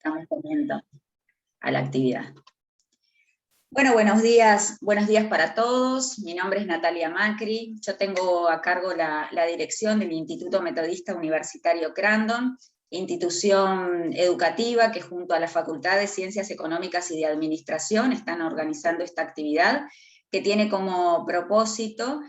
Damos comienzo a la actividad. Bueno, buenos días para todos. Mi nombre es Natalia Macri. Yo tengo a cargo la dirección del Instituto Metodista Universitario Crandon, institución educativa que junto a la Facultad de Ciencias Económicas y de Administración están organizando esta actividad, que tiene como propósito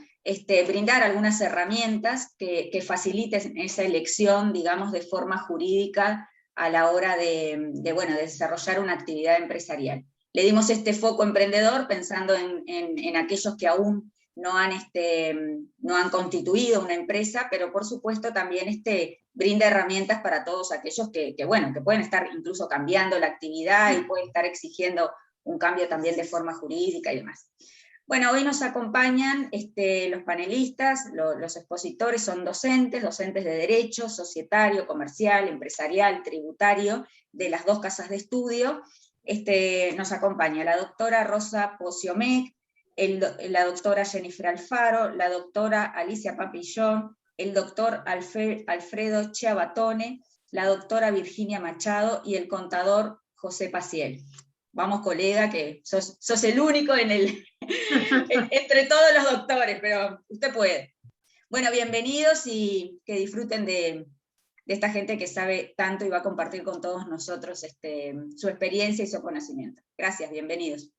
brindar algunas herramientas que faciliten esa elección, digamos, de forma jurídica a la hora de desarrollar una actividad empresarial. Le dimos este foco emprendedor pensando en aquellos que aún no han constituido una empresa, pero por supuesto también brinda herramientas para todos aquellos que pueden estar incluso cambiando la actividad y pueden estar exigiendo un cambio también de forma jurídica y demás. Bueno, hoy nos acompañan los panelistas, los expositores son docentes de Derecho, Societario, Comercial, Empresarial, Tributario, de las dos casas de estudio. Nos acompaña la doctora Rosa Posiomec, la doctora Jennifer Alfaro, la doctora Alicia Papillón, el doctor Alfredo Chiabatone, la doctora Virginia Machado y el contador José Paciel. Vamos, colega, que sos el único entre todos los doctores, pero usted puede. Bueno, bienvenidos y que disfruten de esta gente que sabe tanto y va a compartir con todos nosotros su experiencia y su conocimiento. Gracias, bienvenidos.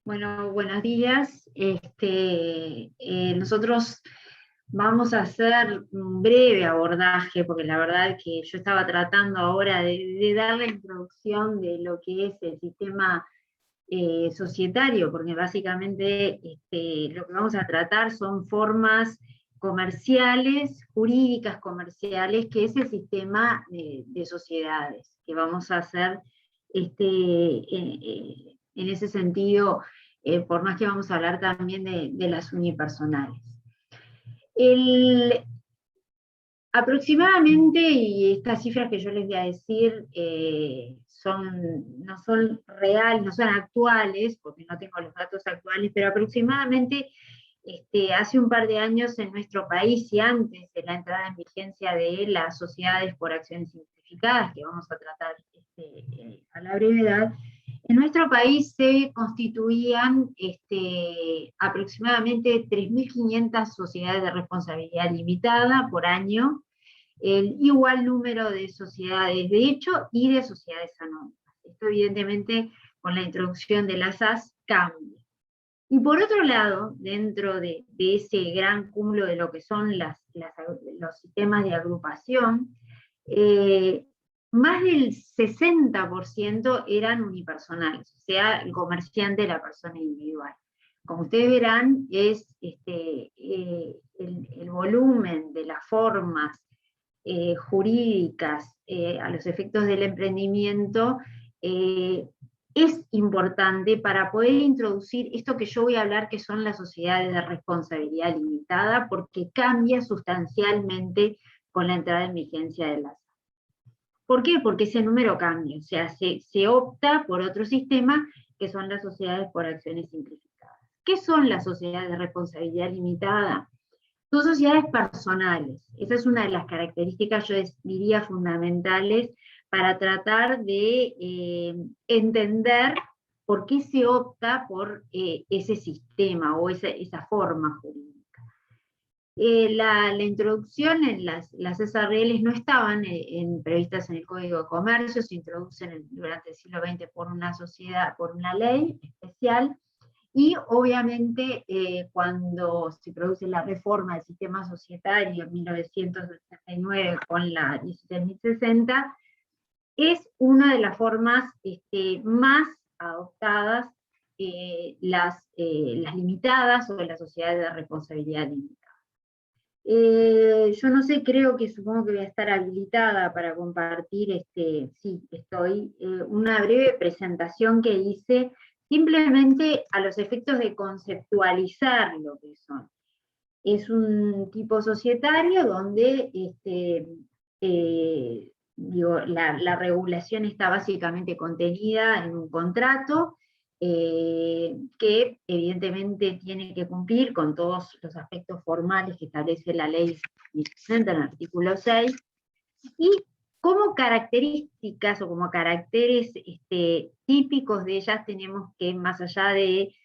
Bueno, buenos días. Nosotros vamos a hacer un breve abordaje, porque la verdad es que yo estaba tratando ahora de dar la introducción de lo que es el sistema societario, porque básicamente lo que vamos a tratar son formas comerciales, jurídicas comerciales, que es el sistema de sociedades, que vamos a hacer en ese sentido, por más que vamos a hablar también de las unipersonales. Aproximadamente, y estas cifras que yo les voy a decir no son reales, no son actuales, porque no tengo los datos actuales, pero aproximadamente hace un par de años en nuestro país, y antes de la entrada en vigencia de las sociedades por acciones simplificadas, que vamos a tratar a la brevedad, en nuestro país se constituían aproximadamente 3.500 sociedades de responsabilidad limitada por año, el igual número de sociedades de hecho y de sociedades anónimas. Esto evidentemente con la introducción de las SAS cambia. Y por otro lado, dentro de ese gran cúmulo de lo que son los sistemas de agrupación, más del 60% eran unipersonales, o sea, el comerciante, la persona individual. Como ustedes verán, es el volumen de las formas jurídicas a los efectos del emprendimiento es importante para poder introducir esto que yo voy a hablar, que son las sociedades de responsabilidad limitada, porque cambia sustancialmente con la entrada en vigencia de las. ¿Por qué? Porque ese número cambia, o sea, se opta por otro sistema, que son las sociedades por acciones simplificadas. ¿Qué son las sociedades de responsabilidad limitada? Son sociedades personales. Esa es una de las características, yo diría, fundamentales para tratar de entender por qué se opta por ese sistema o esa forma jurídica. La introducción en las SRLs no estaban previstas en el Código de Comercio, se introducen durante el siglo XX por una sociedad, por una ley especial, y obviamente cuando se produce la reforma del sistema societario en 1969 con la 16.060, es una de las formas más adoptadas, las limitadas o las sociedades de responsabilidad limitada. Yo no sé, supongo que voy a estar habilitada para compartir, sí, estoy, una breve presentación que hice simplemente a los efectos de conceptualizar lo que son. Es un tipo societario donde la regulación está básicamente contenida en un contrato, que evidentemente tiene que cumplir con todos los aspectos formales que establece la ley 60 en el artículo 6, y como características o como caracteres típicos de ellas tenemos que, más allá de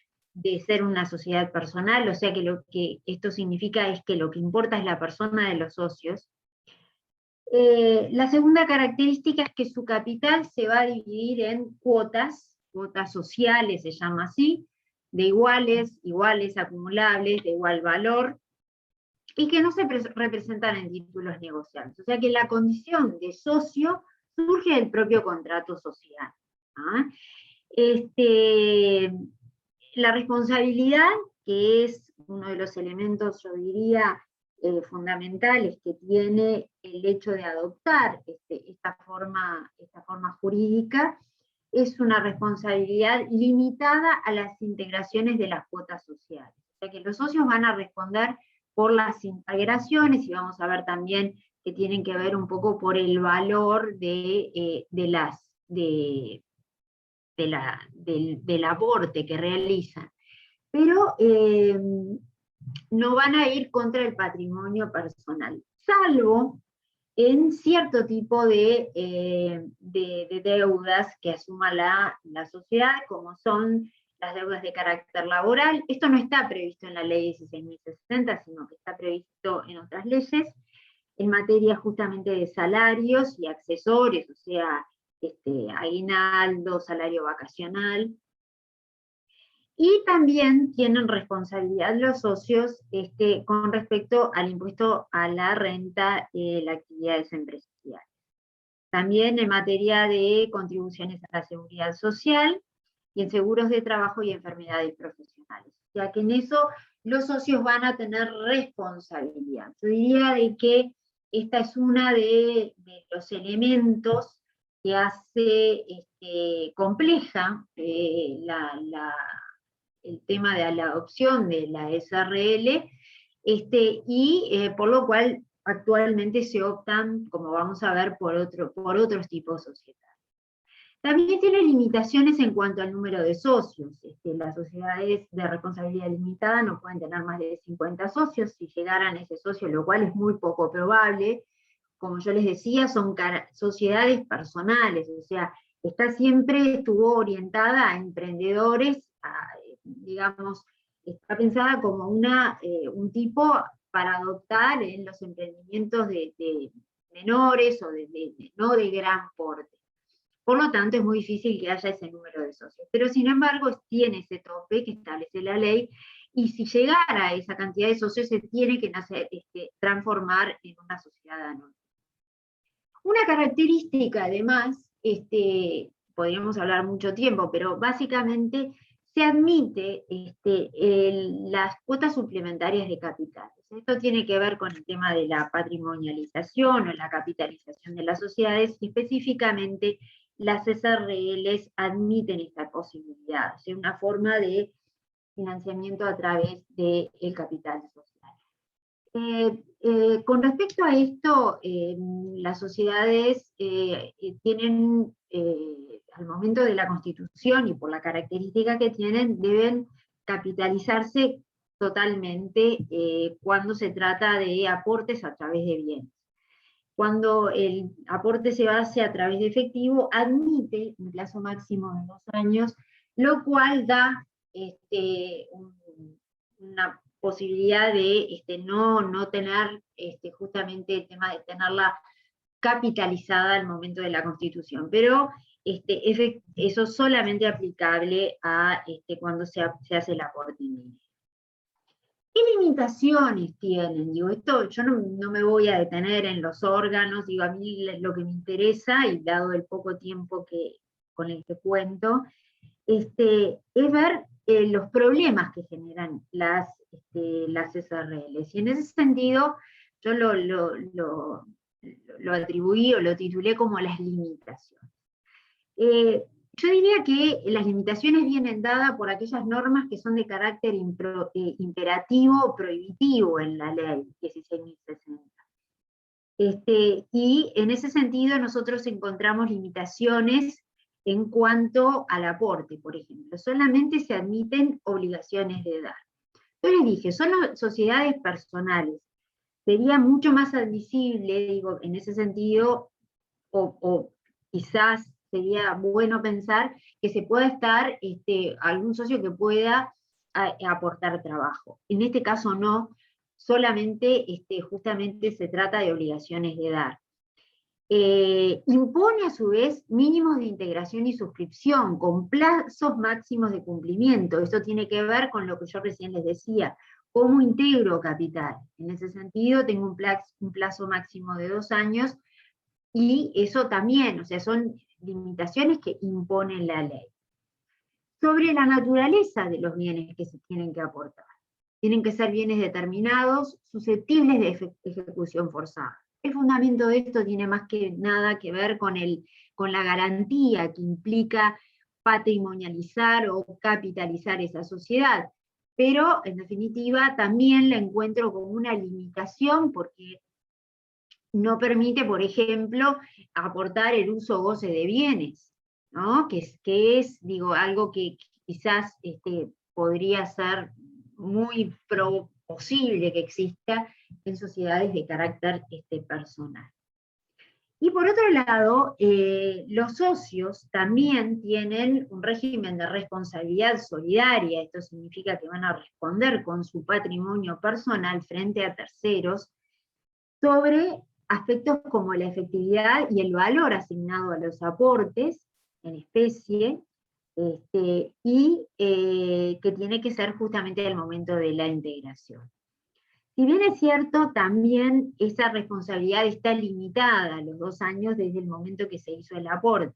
ser una sociedad personal, o sea que lo que esto significa es que lo que importa es la persona de los socios. La segunda característica es que su capital se va a dividir en cuotas sociales, se llama así, de iguales acumulables, de igual valor, y que no se representan en títulos negociables. O sea que la condición de socio surge del propio contrato social. ¿Ah? La responsabilidad, que es uno de los elementos, yo diría, fundamentales que tiene el hecho de adoptar esta forma jurídica, es una responsabilidad limitada a las integraciones de las cuotas sociales. O sea que los socios van a responder por las integraciones, y vamos a ver también que tienen que ver un poco por el valor del aporte que realizan. Pero no van a ir contra el patrimonio personal, salvo en cierto tipo de deudas que asuma la sociedad, como son las deudas de carácter laboral. Esto no está previsto en la ley 16.060, sino que está previsto en otras leyes, en materia justamente de salarios y accesorios, o sea, aguinaldo, salario vacacional. Y también tienen responsabilidad los socios con respecto al impuesto a la renta de las actividades empresariales. También en materia de contribuciones a la seguridad social, y en seguros de trabajo y enfermedades profesionales. O sea que en eso los socios van a tener responsabilidad. Yo diría de que esta es una de los elementos que hace compleja el tema de la adopción de la SRL, y por lo cual actualmente se optan, como vamos a ver, por otros tipos societarios. También tiene limitaciones en cuanto al número de socios. Las sociedades de responsabilidad limitada no pueden tener más de 50 socios. Si llegaran a ese socio, lo cual es muy poco probable, como yo les decía, son sociedades personales, o sea, estuvo orientada a emprendedores, digamos, está pensada como un tipo para adoptar en los emprendimientos de menores o no de gran porte. Por lo tanto, es muy difícil que haya ese número de socios. Pero, sin embargo, tiene ese tope que establece la ley, y si llegara a esa cantidad de socios, se tiene que transformar en una sociedad anónima. Una característica, además, podríamos hablar mucho tiempo, pero básicamente se admite las cuotas suplementarias de capitales. Esto tiene que ver con el tema de la patrimonialización o la capitalización de las sociedades, y específicamente las SRLs admiten esta posibilidad, o sea, una forma de financiamiento a través del capital social. Con respecto a esto, las sociedades tienen, al momento de la constitución y por la característica que tienen, deben capitalizarse totalmente cuando se trata de aportes a través de bienes. Cuando el aporte se hace a través de efectivo, admite un plazo máximo de 2 años, lo cual da una posibilidad de no tener justamente el tema de tenerla capitalizada al momento de la constitución, pero eso es solamente aplicable a cuando se hace el aporte indígena. ¿Qué limitaciones tienen? Digo, esto yo no me voy a detener en los órganos, digo, a mí lo que me interesa, y dado el poco tiempo con el que cuento, es ver los problemas que generan las SRLs. Y en ese sentido, yo lo atribuí o lo titulé como las limitaciones. Yo diría que las limitaciones vienen dadas por aquellas normas que son de carácter imperativo o prohibitivo en la ley 16.060. Y en ese sentido nosotros encontramos limitaciones en cuanto al aporte, por ejemplo. Solamente se admiten obligaciones de edad. Yo les dije, son sociedades personales. Sería mucho más admisible, digo, en ese sentido, o quizás sería bueno pensar que se pueda estar algún socio que pueda aportar trabajo. En este caso no, solamente justamente se trata de obligaciones de edad. Impone a su vez mínimos de integración y suscripción con plazos máximos de cumplimiento. Esto tiene que ver con lo que yo recién les decía, cómo integro capital. En ese sentido tengo un plazo máximo de 2 años, y eso también, o sea, son limitaciones que impone la ley. Sobre la naturaleza de los bienes que se tienen que aportar. Tienen que ser bienes determinados, susceptibles de ejecución forzada. El fundamento de esto tiene más que nada que ver con la garantía que implica patrimonializar o capitalizar esa sociedad, pero en definitiva también la encuentro como una limitación porque no permite, por ejemplo, aportar el uso o goce de bienes, ¿no? que es digo, algo que quizás podría ser muy posible que exista en sociedades de carácter personal. Y por otro lado, los socios también tienen un régimen de responsabilidad solidaria. Esto significa que van a responder con su patrimonio personal frente a terceros sobre aspectos como la efectividad y el valor asignado a los aportes en especie, y que tiene que ser justamente el momento de la integración. Si bien es cierto, también esa responsabilidad está limitada a los 2 años desde el momento que se hizo el aporte,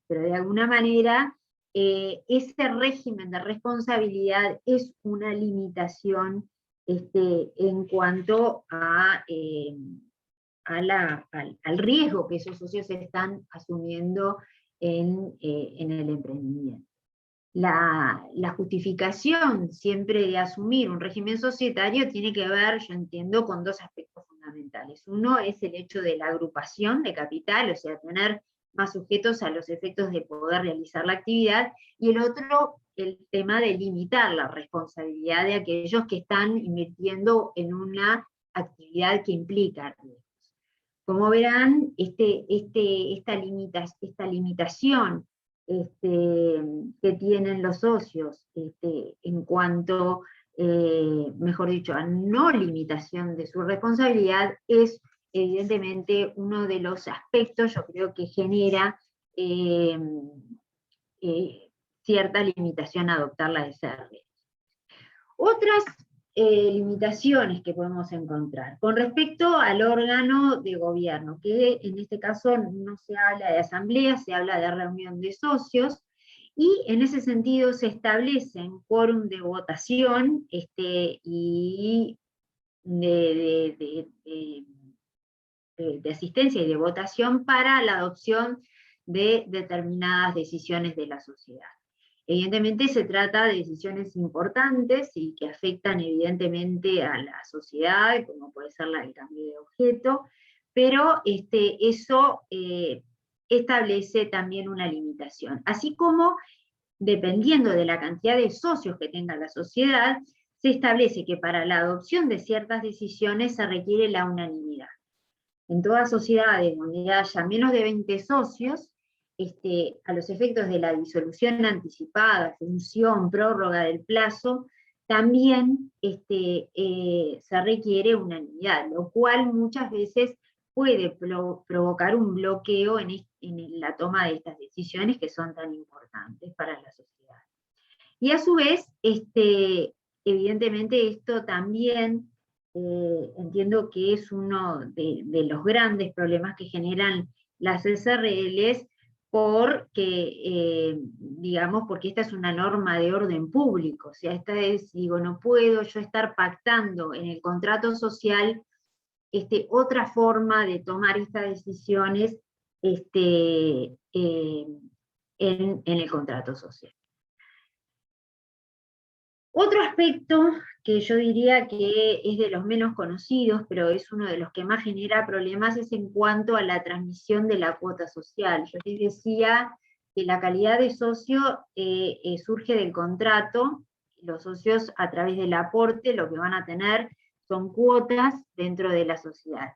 pero de alguna manera ese régimen de responsabilidad es una limitación en cuanto al riesgo que esos socios están asumiendo en el emprendimiento. La justificación siempre de asumir un régimen societario tiene que ver, yo entiendo, con 2 aspectos fundamentales. Uno es el hecho de la agrupación de capital, o sea, tener más sujetos a los efectos de poder realizar la actividad, y el otro, el tema de limitar la responsabilidad de aquellos que están invirtiendo en una actividad que implica riesgos. Como verán, esta limitación que tienen los socios en cuanto, mejor dicho, a no limitación de su responsabilidad, es evidentemente uno de los aspectos, yo creo, que genera cierta limitación a adoptar la SR. Otras limitaciones que podemos encontrar. Con respecto al órgano de gobierno, que en este caso no se habla de asamblea, se habla de reunión de socios, y en ese sentido se establecen quórum de votación y de asistencia y de votación para la adopción de determinadas decisiones de la sociedad. Evidentemente se trata de decisiones importantes y que afectan evidentemente a la sociedad, como puede ser el cambio de objeto, pero eso establece también una limitación. Así como, dependiendo de la cantidad de socios que tenga la sociedad, se establece que para la adopción de ciertas decisiones se requiere la unanimidad. En todas sociedades donde haya menos de 20 socios, a los efectos de la disolución anticipada, función, prórroga del plazo, también se requiere unanimidad, lo cual muchas veces puede provocar un bloqueo en la toma de estas decisiones que son tan importantes para la sociedad. Y a su vez, evidentemente esto también entiendo que es uno de los grandes problemas que generan las SRLs, porque esta es una norma de orden público, o sea, esta es, no puedo yo estar pactando en el contrato social otra forma de tomar estas decisiones en el contrato social. Otro aspecto que yo diría que es de los menos conocidos, pero es uno de los que más genera problemas, es en cuanto a la transmisión de la cuota social. Yo les decía que la calidad de socio surge del contrato. Los socios, a través del aporte, lo que van a tener son cuotas dentro de la sociedad.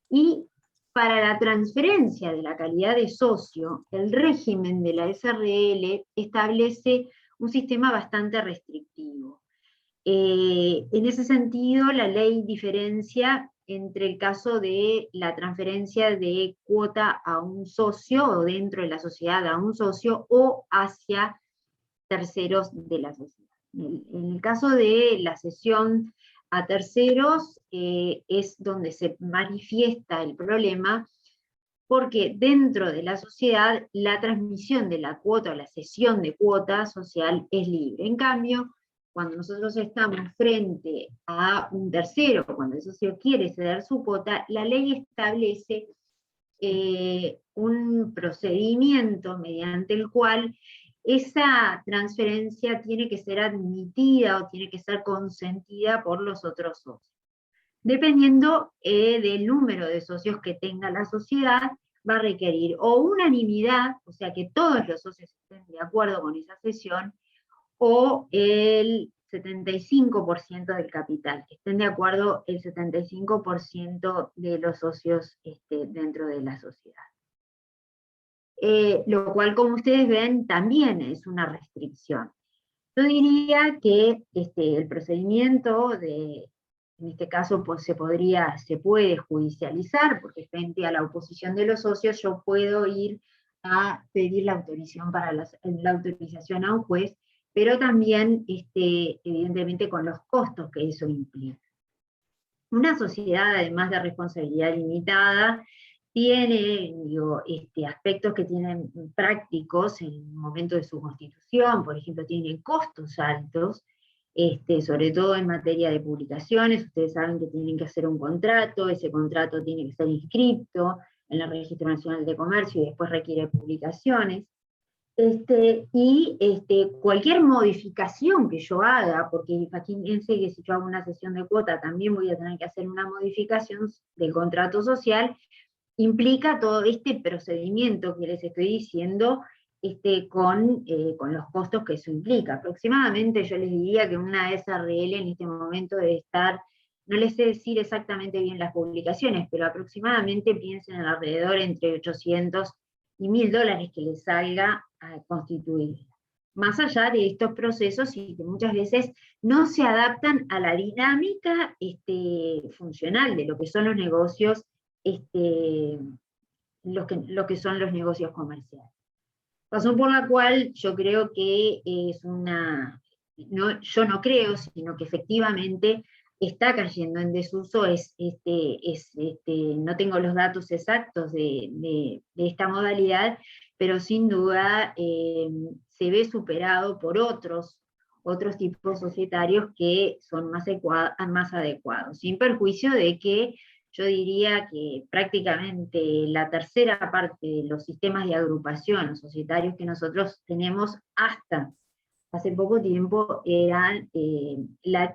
Y para la transferencia de la calidad de socio, el régimen de la SRL establece un sistema bastante restrictivo. En ese sentido, la ley diferencia entre el caso de la transferencia de cuota a un socio, o dentro de la sociedad a un socio, o hacia terceros de la sociedad. En el caso de la cesión a terceros, es donde se manifiesta el problema, porque dentro de la sociedad la transmisión de la cuota o la cesión de cuota social es libre. En cambio, cuando nosotros estamos frente a un tercero, cuando el socio quiere ceder su cuota, la ley establece un procedimiento mediante el cual esa transferencia tiene que ser admitida o tiene que ser consentida por los otros socios. Dependiendo del número de socios que tenga la sociedad, va a requerir o unanimidad, o sea que todos los socios estén de acuerdo con esa cesión, o el 75% del capital, que estén de acuerdo el 75% de los socios dentro de la sociedad. Lo cual, como ustedes ven, también es una restricción. Yo diría que el procedimiento en este caso pues, se puede judicializar, porque frente a la oposición de los socios yo puedo ir a pedir la autorización a un juez, pero también evidentemente con los costos que eso implica. Una sociedad, además de responsabilidad limitada, tiene aspectos que tienen prácticos en el momento de su constitución. Por ejemplo, tiene costos altos, sobre todo en materia de publicaciones. Ustedes saben que tienen que hacer un contrato, ese contrato tiene que ser inscripto en el Registro Nacional de Comercio y después requiere publicaciones. Cualquier modificación que yo haga, porque imagínense que si yo hago una cesión de cuota también voy a tener que hacer una modificación del contrato social, implica todo este procedimiento que les estoy diciendo, con los costos que eso implica. Aproximadamente yo les diría que una SRL en este momento debe estar, no les sé decir exactamente bien las publicaciones, pero aproximadamente piensen en alrededor entre 800 y $1000 que les salga a constituir. Más allá de estos procesos y que muchas veces no se adaptan a la dinámica funcional de lo que son los negocios, lo que son los negocios comerciales. Razón por la cual yo creo que yo no creo, sino que efectivamente está cayendo en desuso, no tengo los datos exactos de esta modalidad, pero sin duda se ve superado por otros tipos societarios que son más adecuados, sin perjuicio de que yo diría que prácticamente la tercera parte de los sistemas de agrupación societarios que nosotros tenemos hasta hace poco tiempo eran la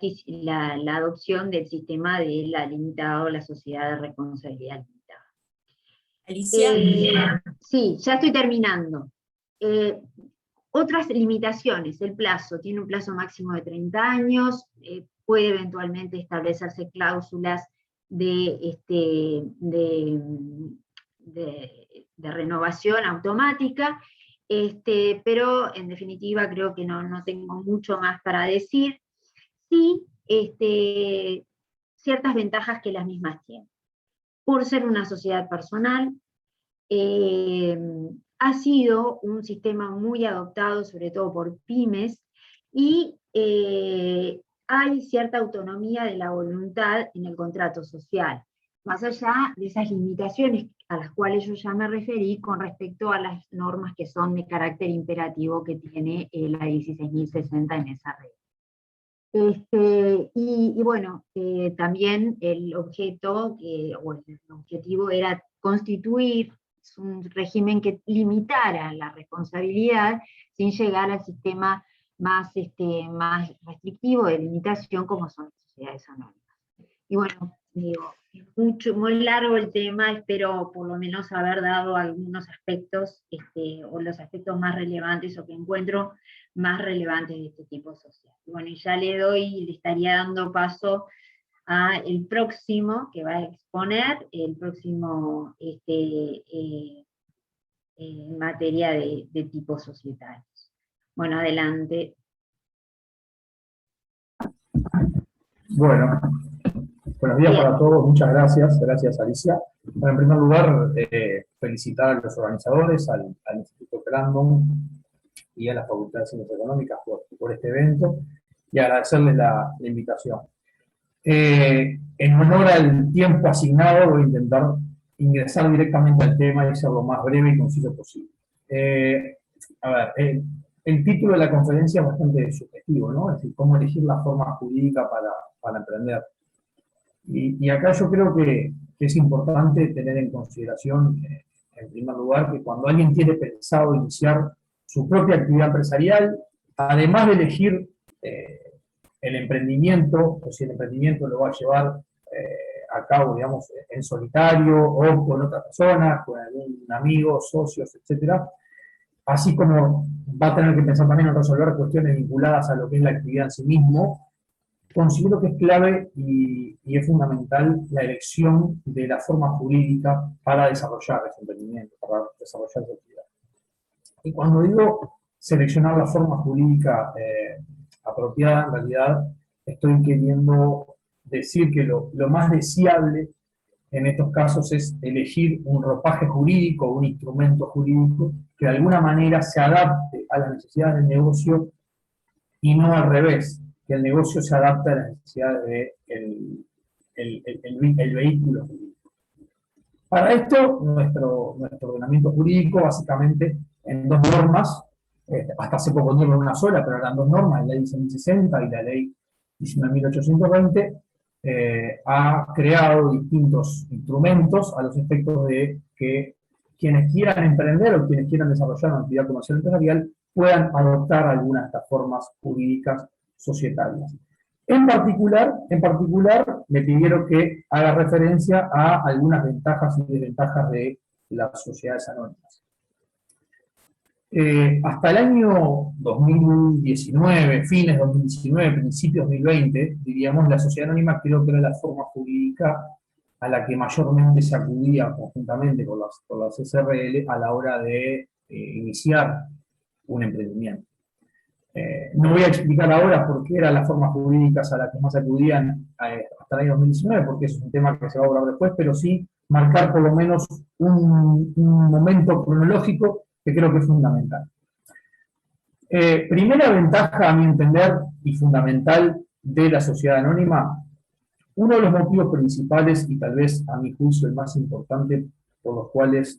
adopción del sistema de la limitada o la sociedad de responsabilidad limitada. Alicia. Sí, ya estoy terminando. Otras limitaciones, el plazo, tiene un plazo máximo de 30 años, puede eventualmente establecerse cláusulas de renovación automática, pero en definitiva creo que no tengo mucho más para decir. Sí, ciertas ventajas que las mismas tienen. Por ser una sociedad personal, ha sido un sistema muy adoptado, sobre todo por pymes, y hay cierta autonomía de la voluntad en el contrato social, más allá de esas limitaciones a las cuales yo ya me referí con respecto a las normas que son de carácter imperativo que tiene la 16.060 en esa red. Y bueno, también el objetivo era constituir un régimen que limitara la responsabilidad sin llegar al sistema más restrictivo de limitación como son las sociedades anónimas. Y bueno, muy largo el tema, espero por lo menos haber dado algunos aspectos, o los aspectos más relevantes, o que encuentro más relevantes de este tipo social. Bueno, y ya le estaría dando paso a el próximo que va a exponer, el próximo en materia de tipos societarios. Bueno, adelante. Bueno, buenos días para todos, muchas gracias Alicia. Bueno, en primer lugar, felicitar a los organizadores, al Instituto Crandon y a la Facultad de Ciencias Económicas por este evento, y agradecerles la invitación. En honor al tiempo asignado, voy a intentar ingresar directamente al tema y ser lo más breve y conciso posible. A ver, el título de la conferencia es bastante subjetivo, ¿no? Es decir, cómo elegir la forma jurídica para emprender. Y acá yo creo que es importante tener en consideración, en primer lugar, que cuando alguien tiene pensado iniciar su propia actividad empresarial, además de elegir el emprendimiento, o si el emprendimiento lo va a llevar a cabo, digamos, en solitario, o con otras personas, con algún amigo, socios, etcétera, así como va a tener que pensar también en resolver cuestiones vinculadas a lo que es la actividad en sí mismo, considero que es clave y es fundamental la elección de la forma jurídica para desarrollar ese emprendimiento, para desarrollar esa actividad. Y cuando digo seleccionar la forma jurídica apropiada, en realidad estoy queriendo decir que lo más deseable en estos casos es elegir un ropaje jurídico, un instrumento jurídico que de alguna manera se adapte a las necesidades del negocio y no al revés, que el negocio se adapte a las necesidades del vehículo jurídico. Para esto, nuestro ordenamiento jurídico, básicamente, en dos normas, hasta hace poco no era una sola, pero eran dos normas, la ley 1060 y la ley 19.820, ha creado distintos instrumentos a los efectos de que quienes quieran emprender o quienes quieran desarrollar una actividad comercial empresarial puedan adoptar algunas de estas formas jurídicas societarias. En particular, me pidieron que haga referencia a algunas ventajas y desventajas de las sociedades anónimas. Hasta el año 2019, fines de 2019, principios de 2020, diríamos, la sociedad anónima creo que era la forma jurídica a la que mayormente se acudía conjuntamente con las SRL a la hora de iniciar un emprendimiento. No voy a explicar ahora por qué eran las formas jurídicas a las que más acudían hasta el año 2019, porque eso es un tema que se va a hablar después, pero sí marcar por lo menos un momento cronológico que creo que es fundamental. Primera ventaja, a mi entender, y fundamental de la sociedad anónima, uno de los motivos principales, y tal vez a mi juicio el más importante, por los cuales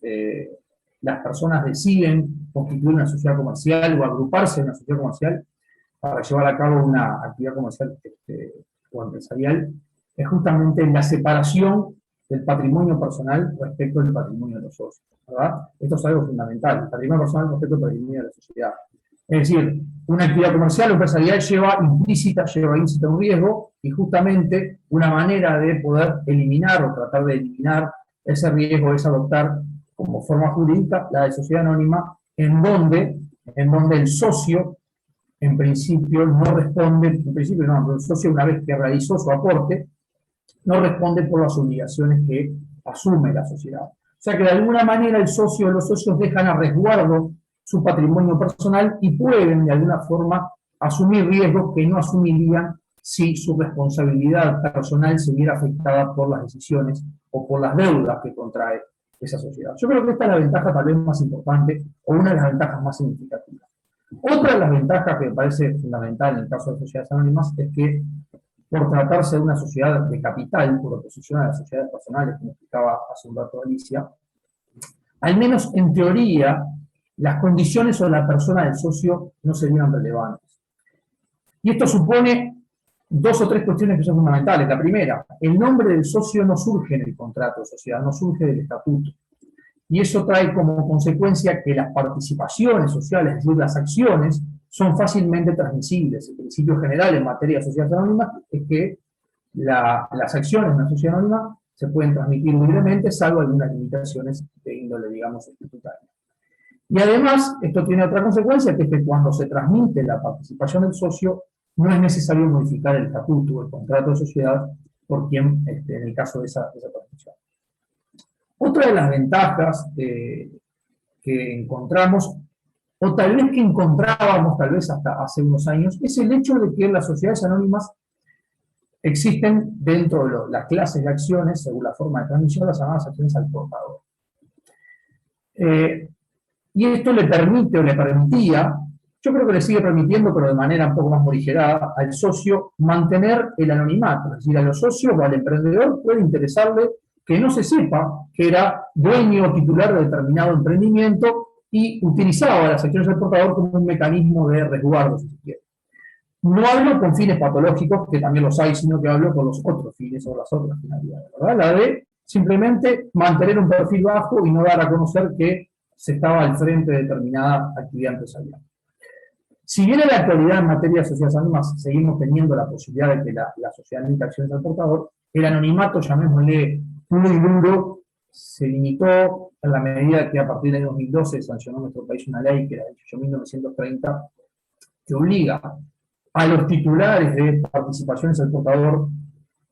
las personas deciden constituir una sociedad comercial o agruparse en una sociedad comercial para llevar a cabo una actividad comercial o empresarial, es justamente la separación del patrimonio personal respecto del patrimonio de los socios, ¿verdad? Esto es algo fundamental, el patrimonio personal respecto al patrimonio de la sociedad. Es decir, una actividad comercial o empresarial lleva íncito un riesgo, y justamente una manera de poder eliminar o tratar de eliminar ese riesgo es adoptar como forma jurídica la de sociedad anónima, en donde el socio, en principio, no responde, el socio, una vez que realizó su aporte, no responde por las obligaciones que asume la sociedad. O sea que de alguna manera los socios dejan a resguardo su patrimonio personal y pueden de alguna forma asumir riesgos que no asumirían si su responsabilidad personal se viera afectada por las decisiones o por las deudas que contrae esa sociedad. Yo creo que esta es la ventaja tal vez más importante, o una de las ventajas más significativas. Otra de las ventajas que me parece fundamental en el caso de sociedades anónimas es que, por tratarse de una sociedad de capital, por oposición a las sociedades personales, como explicaba hace un rato Alicia, al menos en teoría, las condiciones o la persona del socio no serían relevantes. Y esto supone dos o tres cuestiones que son fundamentales. La primera, el nombre del socio no surge en el contrato de sociedad, no surge del estatuto. Y eso trae como consecuencia que las participaciones sociales, es decir, las acciones, son fácilmente transmisibles. El principio general en materia de sociedades anónimas es que las acciones de una sociedad anónima se pueden transmitir libremente, salvo algunas limitaciones de índole, digamos, estatutaria. Y además, esto tiene otra consecuencia, que es que cuando se transmite la participación del socio, no es necesario modificar el estatuto o el contrato de sociedad por quien, en el caso de esa transmisión. Otra de las ventajas que encontramos, o tal vez que encontrábamos, tal vez hasta hace unos años, es el hecho de que las sociedades anónimas existen dentro de las clases de acciones, según la forma de transmisión, las llamadas acciones al portador. Y esto le permite o le permitía, yo creo que le sigue permitiendo, pero de manera un poco más morigerada, al socio mantener el anonimato. Es decir, a los socios o al emprendedor puede interesarle que no se sepa que era dueño o titular de determinado emprendimiento y utilizaba las acciones del portador como un mecanismo de resguardo, si se quiere. No hablo con fines patológicos, que también los hay, sino que hablo con los otros fines o las otras finalidades, ¿verdad? La de simplemente mantener un perfil bajo y no dar a conocer que se estaba al frente de determinada actividad empresarial. Si bien en la actualidad en materia de sociedades anónimas seguimos teniendo la posibilidad de que la sociedad emita acciones al portador, el anonimato, llamémosle puro y duro, se limitó en la medida que a partir del año 2012 sancionó en nuestro país una ley, que era la 18.930, que obliga a los titulares de participaciones al portador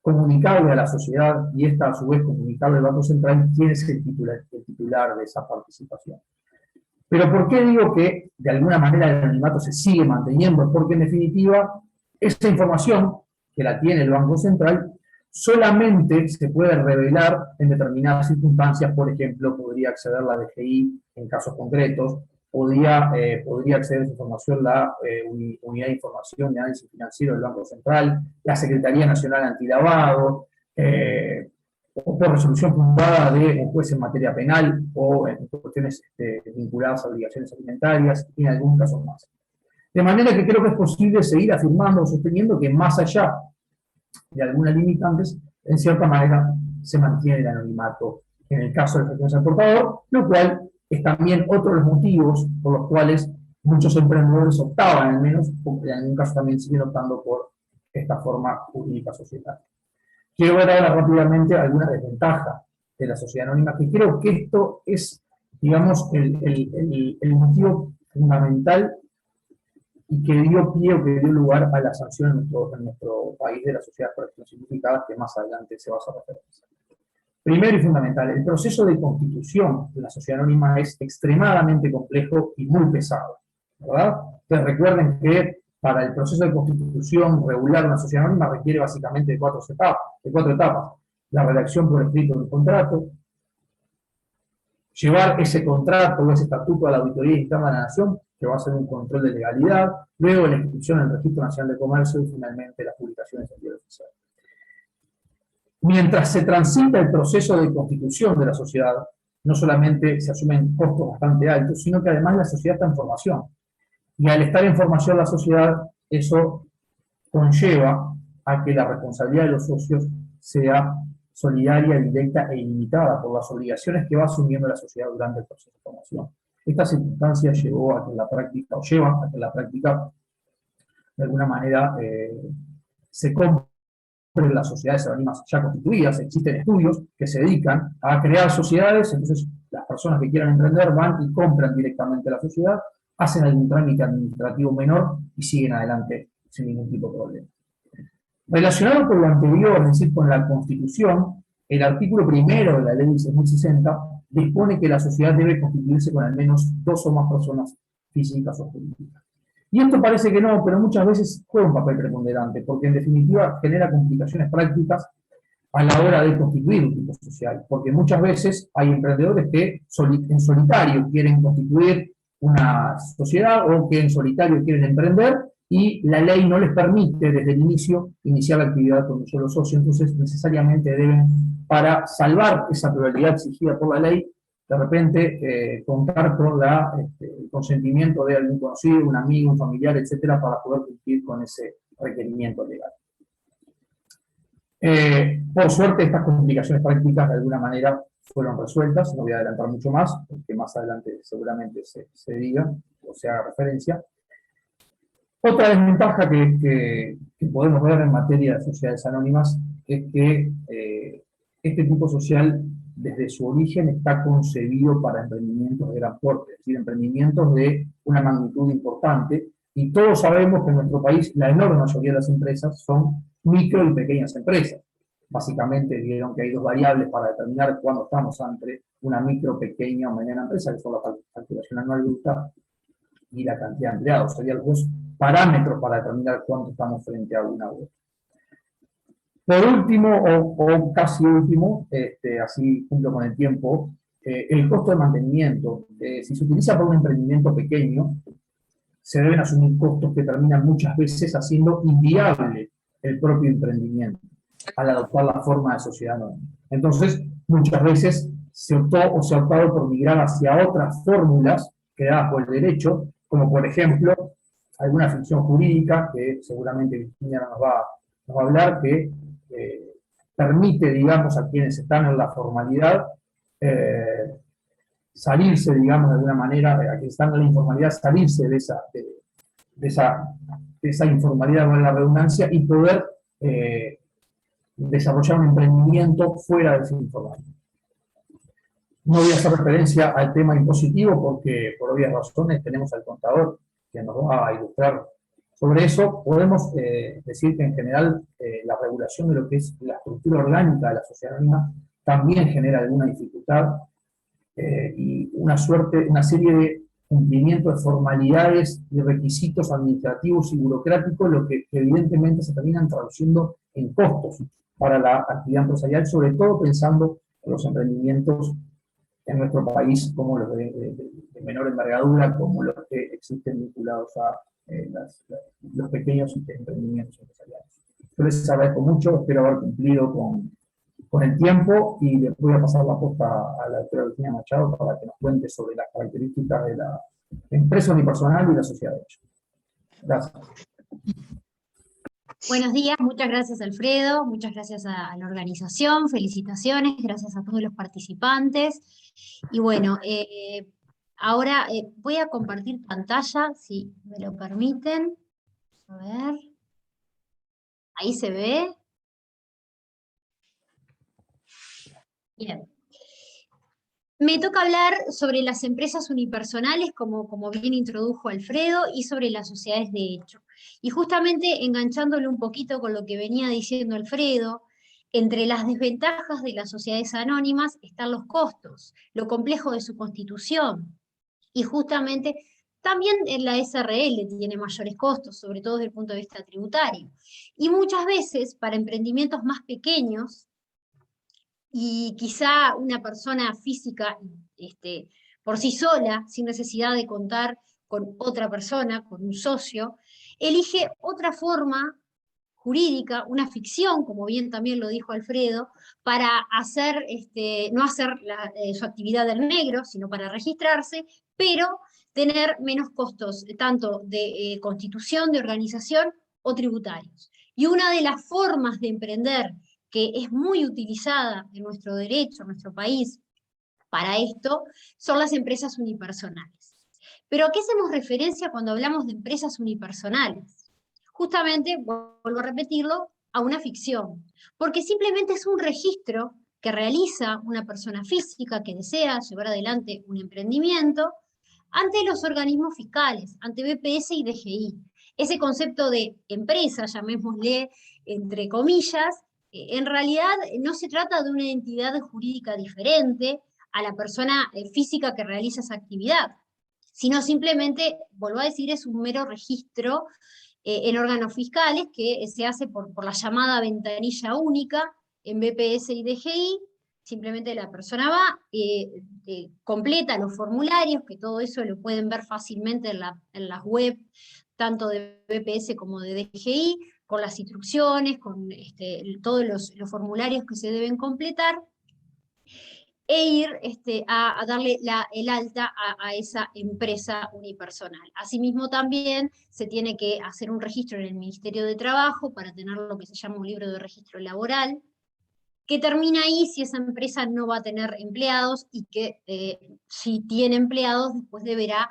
comunicable a la sociedad y esta a su vez comunicable al Banco Central quién es el titular de esa participación. Pero ¿por qué digo que de alguna manera el anonimato se sigue manteniendo? Porque en definitiva esta información que la tiene el Banco Central solamente se puede revelar en determinadas circunstancias. Por ejemplo, podría acceder la DGI en casos concretos, podría acceder a esa información la Unidad de Información y Análisis Financiero del Banco Central, la Secretaría Nacional Antilavado, o por resolución fundada de un juez en materia penal o en cuestiones vinculadas a obligaciones alimentarias y en algún caso más. De manera que creo que es posible seguir afirmando o sosteniendo que más allá de algunas limitantes, en cierta manera se mantiene el anonimato en el caso de la acciones al portador, lo cual es también otro de los motivos por los cuales muchos emprendedores optaban, al menos, en algún caso también siguen optando por esta forma jurídica societaria. Quiero ver ahora rápidamente algunas desventajas de la sociedad anónima, que creo que esto es, digamos, el motivo fundamental y que dio pie o que dio lugar a la sanción en nuestro país de las sociedades por acción simplificadas, que más adelante se va a referencia. Primero y fundamental, el proceso de constitución de la sociedad anónima es extremadamente complejo y muy pesado, ¿verdad? Entonces recuerden que para el proceso de constitución regular una sociedad anónima requiere básicamente de cuatro etapas. La redacción por escrito del contrato, llevar ese contrato o ese estatuto a la Auditoría Interna de la Nación, que va a hacer un control de legalidad, luego la inscripción en el Registro Nacional de Comercio y finalmente las publicaciones en Diario Oficial. Mientras se transita el proceso de constitución de la sociedad, no solamente se asumen costos bastante altos, sino que además la sociedad está en formación. Y al estar en formación la sociedad, eso conlleva a que la responsabilidad de los socios sea solidaria, directa e ilimitada por las obligaciones que va asumiendo la sociedad durante el proceso de formación. Esta circunstancia llevó a que la práctica, o lleva a que la práctica, de alguna manera, se compre las sociedades anónimas ya constituidas. Existen estudios que se dedican a crear sociedades, entonces las personas que quieran emprender van y compran directamente la sociedad, hacen algún trámite administrativo menor y siguen adelante sin ningún tipo de problema. Relacionado con lo anterior, es decir, con la Constitución, el artículo primero de la Ley 16.060 dispone que la sociedad debe constituirse con al menos 2 o más personas físicas o jurídicas. Y esto parece que no, pero muchas veces juega un papel preponderante, porque en definitiva genera complicaciones prácticas a la hora de constituir un tipo social, porque muchas veces hay emprendedores que en solitario quieren constituir una sociedad o que en solitario quieren emprender y la ley no les permite desde el inicio iniciar la actividad con un solo socio, entonces necesariamente deben, para salvar esa pluralidad exigida por la ley, de repente contar con el consentimiento de algún conocido, un amigo, un familiar, etcétera, para poder cumplir con ese requerimiento legal. Por suerte, estas complicaciones prácticas de alguna manera fueron resueltas, no voy a adelantar mucho más, porque más adelante seguramente se diga o se haga referencia. Otra desventaja que podemos ver en materia de sociedades anónimas es que este tipo social, desde su origen, está concebido para emprendimientos de gran porte, es decir, emprendimientos de una magnitud importante, y todos sabemos que en nuestro país la enorme mayoría de las empresas son micro y pequeñas empresas. Básicamente vieron que hay dos variables para determinar cuándo estamos entre una micro, pequeña o mediana empresa, que son la facturación anual bruta y la cantidad de empleados. Serían los dos parámetros para determinar cuánto estamos frente a una u otra. Por último, o casi último, así junto con el tiempo, el costo de mantenimiento. Si se utiliza para un emprendimiento pequeño, se deben asumir costos que terminan muchas veces haciendo inviable el propio emprendimiento al adoptar la forma de sociedad anónima. Entonces, muchas veces se optó o se ha optado por migrar hacia otras fórmulas creadas por el derecho, como por ejemplo, alguna ficción jurídica, que seguramente Virginia nos va a hablar, que permite, digamos, a quienes están en la formalidad, salirse, digamos, de alguna manera, a quienes están en la informalidad, salirse de esa informalidad, con la redundancia, y poder desarrollar un emprendimiento fuera de esa informalidad. No voy a hacer referencia al tema impositivo porque, por obvias razones, tenemos al contador que nos va a ilustrar sobre eso. Podemos decir que en general la regulación de lo que es la estructura orgánica de la sociedad anónima también genera alguna dificultad y una serie de cumplimiento de formalidades y requisitos administrativos y burocráticos, lo que evidentemente se terminan traduciendo en costos para la actividad empresarial, sobre todo pensando en los emprendimientos en nuestro país, como los de menor envergadura, como los que existen vinculados a los pequeños emprendimientos empresariales. Yo les agradezco mucho, espero haber cumplido con el tiempo, y les voy a pasar la posta a la doctora Virginia Machado para que nos cuente sobre las características de la empresa unipersonal y la sociedad de hecho. Gracias. Buenos días, muchas gracias Alfredo, muchas gracias a la organización, felicitaciones, gracias a todos los participantes. Y bueno, ahora voy a compartir pantalla, si me lo permiten. A ver, ahí se ve. Bien. Me toca hablar sobre las empresas unipersonales, como bien introdujo Alfredo, y sobre las sociedades de hecho. Y justamente enganchándole un poquito con lo que venía diciendo Alfredo, entre las desventajas de las sociedades anónimas están los costos, lo complejo de su constitución, y justamente también en la SRL tiene mayores costos, sobre todo desde el punto de vista tributario. Y muchas veces, para emprendimientos más pequeños, y quizá una persona física por sí sola, sin necesidad de contar con otra persona, con un socio, elige otra forma jurídica, una ficción, como bien también lo dijo Alfredo, para hacer, no hacer su actividad en negro, sino para registrarse, pero tener menos costos, tanto de constitución, de organización o tributarios. Y una de las formas de emprender que es muy utilizada en nuestro derecho, en nuestro país, para esto, son las empresas unipersonales. ¿Pero a qué hacemos referencia cuando hablamos de empresas unipersonales? Justamente, vuelvo a repetirlo, a una ficción, porque simplemente es un registro que realiza una persona física que desea llevar adelante un emprendimiento ante los organismos fiscales, ante BPS y DGI. Ese concepto de empresa, llamémosle entre comillas, en realidad no se trata de una entidad jurídica diferente a la persona física que realiza esa actividad, sino simplemente, vuelvo a decir, es un mero registro en órganos fiscales que se hace por la llamada ventanilla única en BPS y DGI. Simplemente la persona va, completa los formularios, que todo eso lo pueden ver fácilmente en las web, tanto de BPS como de DGI, con las instrucciones, con todos los formularios que se deben completar, e ir a darle el alta a esa empresa unipersonal. Asimismo también se tiene que hacer un registro en el Ministerio de Trabajo para tener lo que se llama un libro de registro laboral, que termina ahí si esa empresa no va a tener empleados, y que si tiene empleados después deberá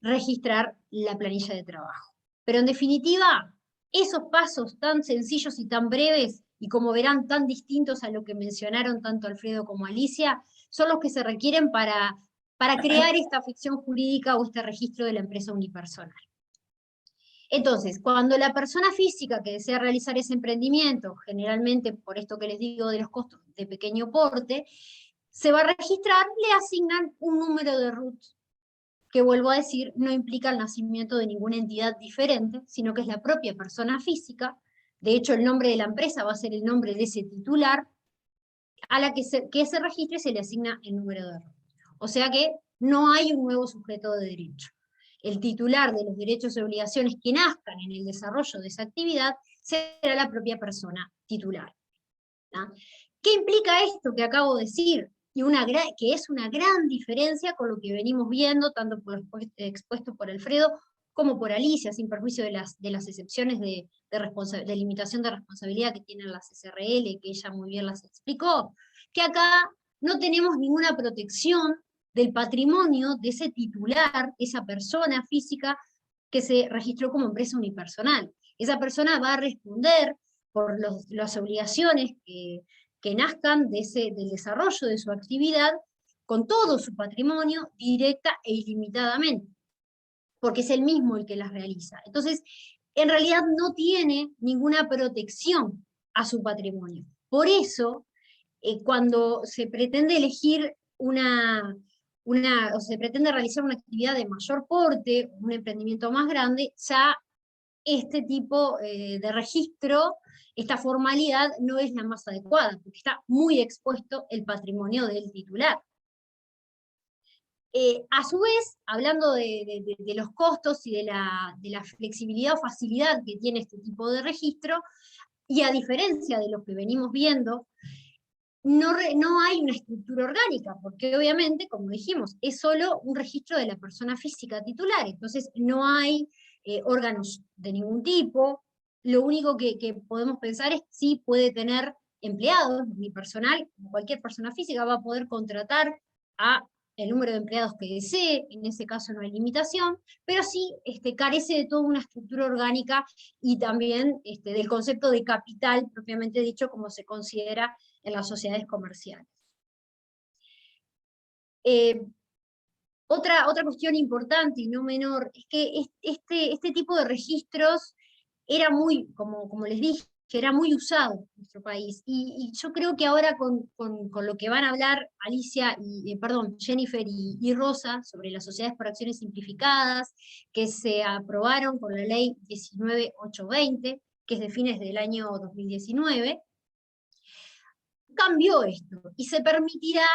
registrar la planilla de trabajo. Pero en definitiva, esos pasos tan sencillos y tan breves y como verán tan distintos a lo que mencionaron tanto Alfredo como Alicia, son los que se requieren para crear esta ficción jurídica o este registro de la empresa unipersonal. Entonces, cuando la persona física que desea realizar ese emprendimiento, generalmente por esto que les digo de los costos de pequeño porte, se va a registrar, le asignan un número de RUT, que vuelvo a decir, no implica el nacimiento de ninguna entidad diferente, sino que es la propia persona física. De hecho, el nombre de la empresa va a ser el nombre de ese titular, a la que se registre se le asigna el número de RUT. O sea que no hay un nuevo sujeto de derecho. El titular de los derechos y obligaciones que nazcan en el desarrollo de esa actividad será la propia persona titular. ¿No? ¿Qué implica esto que acabo de decir? Y que es una gran diferencia con lo que venimos viendo, tanto por lo expuesto por Alfredo, como por Alicia, sin perjuicio de las excepciones de limitación de responsabilidad que tienen las SRL, que ella muy bien las explicó, que acá no tenemos ninguna protección del patrimonio de ese titular, esa persona física que se registró como empresa unipersonal. Esa persona va a responder por las obligaciones que nazcan del desarrollo de su actividad con todo su patrimonio, directa e ilimitadamente, porque es él mismo el que las realiza. Entonces, en realidad no tiene ninguna protección a su patrimonio. Por eso, cuando se pretende elegir o se pretende realizar una actividad de mayor porte, un emprendimiento más grande, ya este tipo de registro, esta formalidad no es la más adecuada, porque está muy expuesto el patrimonio del titular. A su vez, hablando de los costos y de la flexibilidad o facilidad que tiene este tipo de registro, y a diferencia de lo que venimos viendo, no hay una estructura orgánica, porque obviamente, como dijimos, es solo un registro de la persona física titular, entonces no hay órganos de ningún tipo. Lo único que podemos pensar es si puede tener empleados, unipersonal, como cualquier persona física va a poder contratar a el número de empleados que desee, en ese caso no hay limitación, pero sí carece de toda una estructura orgánica y también del concepto de capital propiamente dicho, como se considera en las sociedades comerciales. Otra cuestión importante y no menor es que este tipo de registros era muy, como les dije, era muy usado en nuestro país. Y yo creo que ahora con lo que van a hablar Alicia Jennifer y Rosa sobre las sociedades por acciones simplificadas, que se aprobaron con la ley 19820, que es de fines del año 2019, cambió esto y se permitirá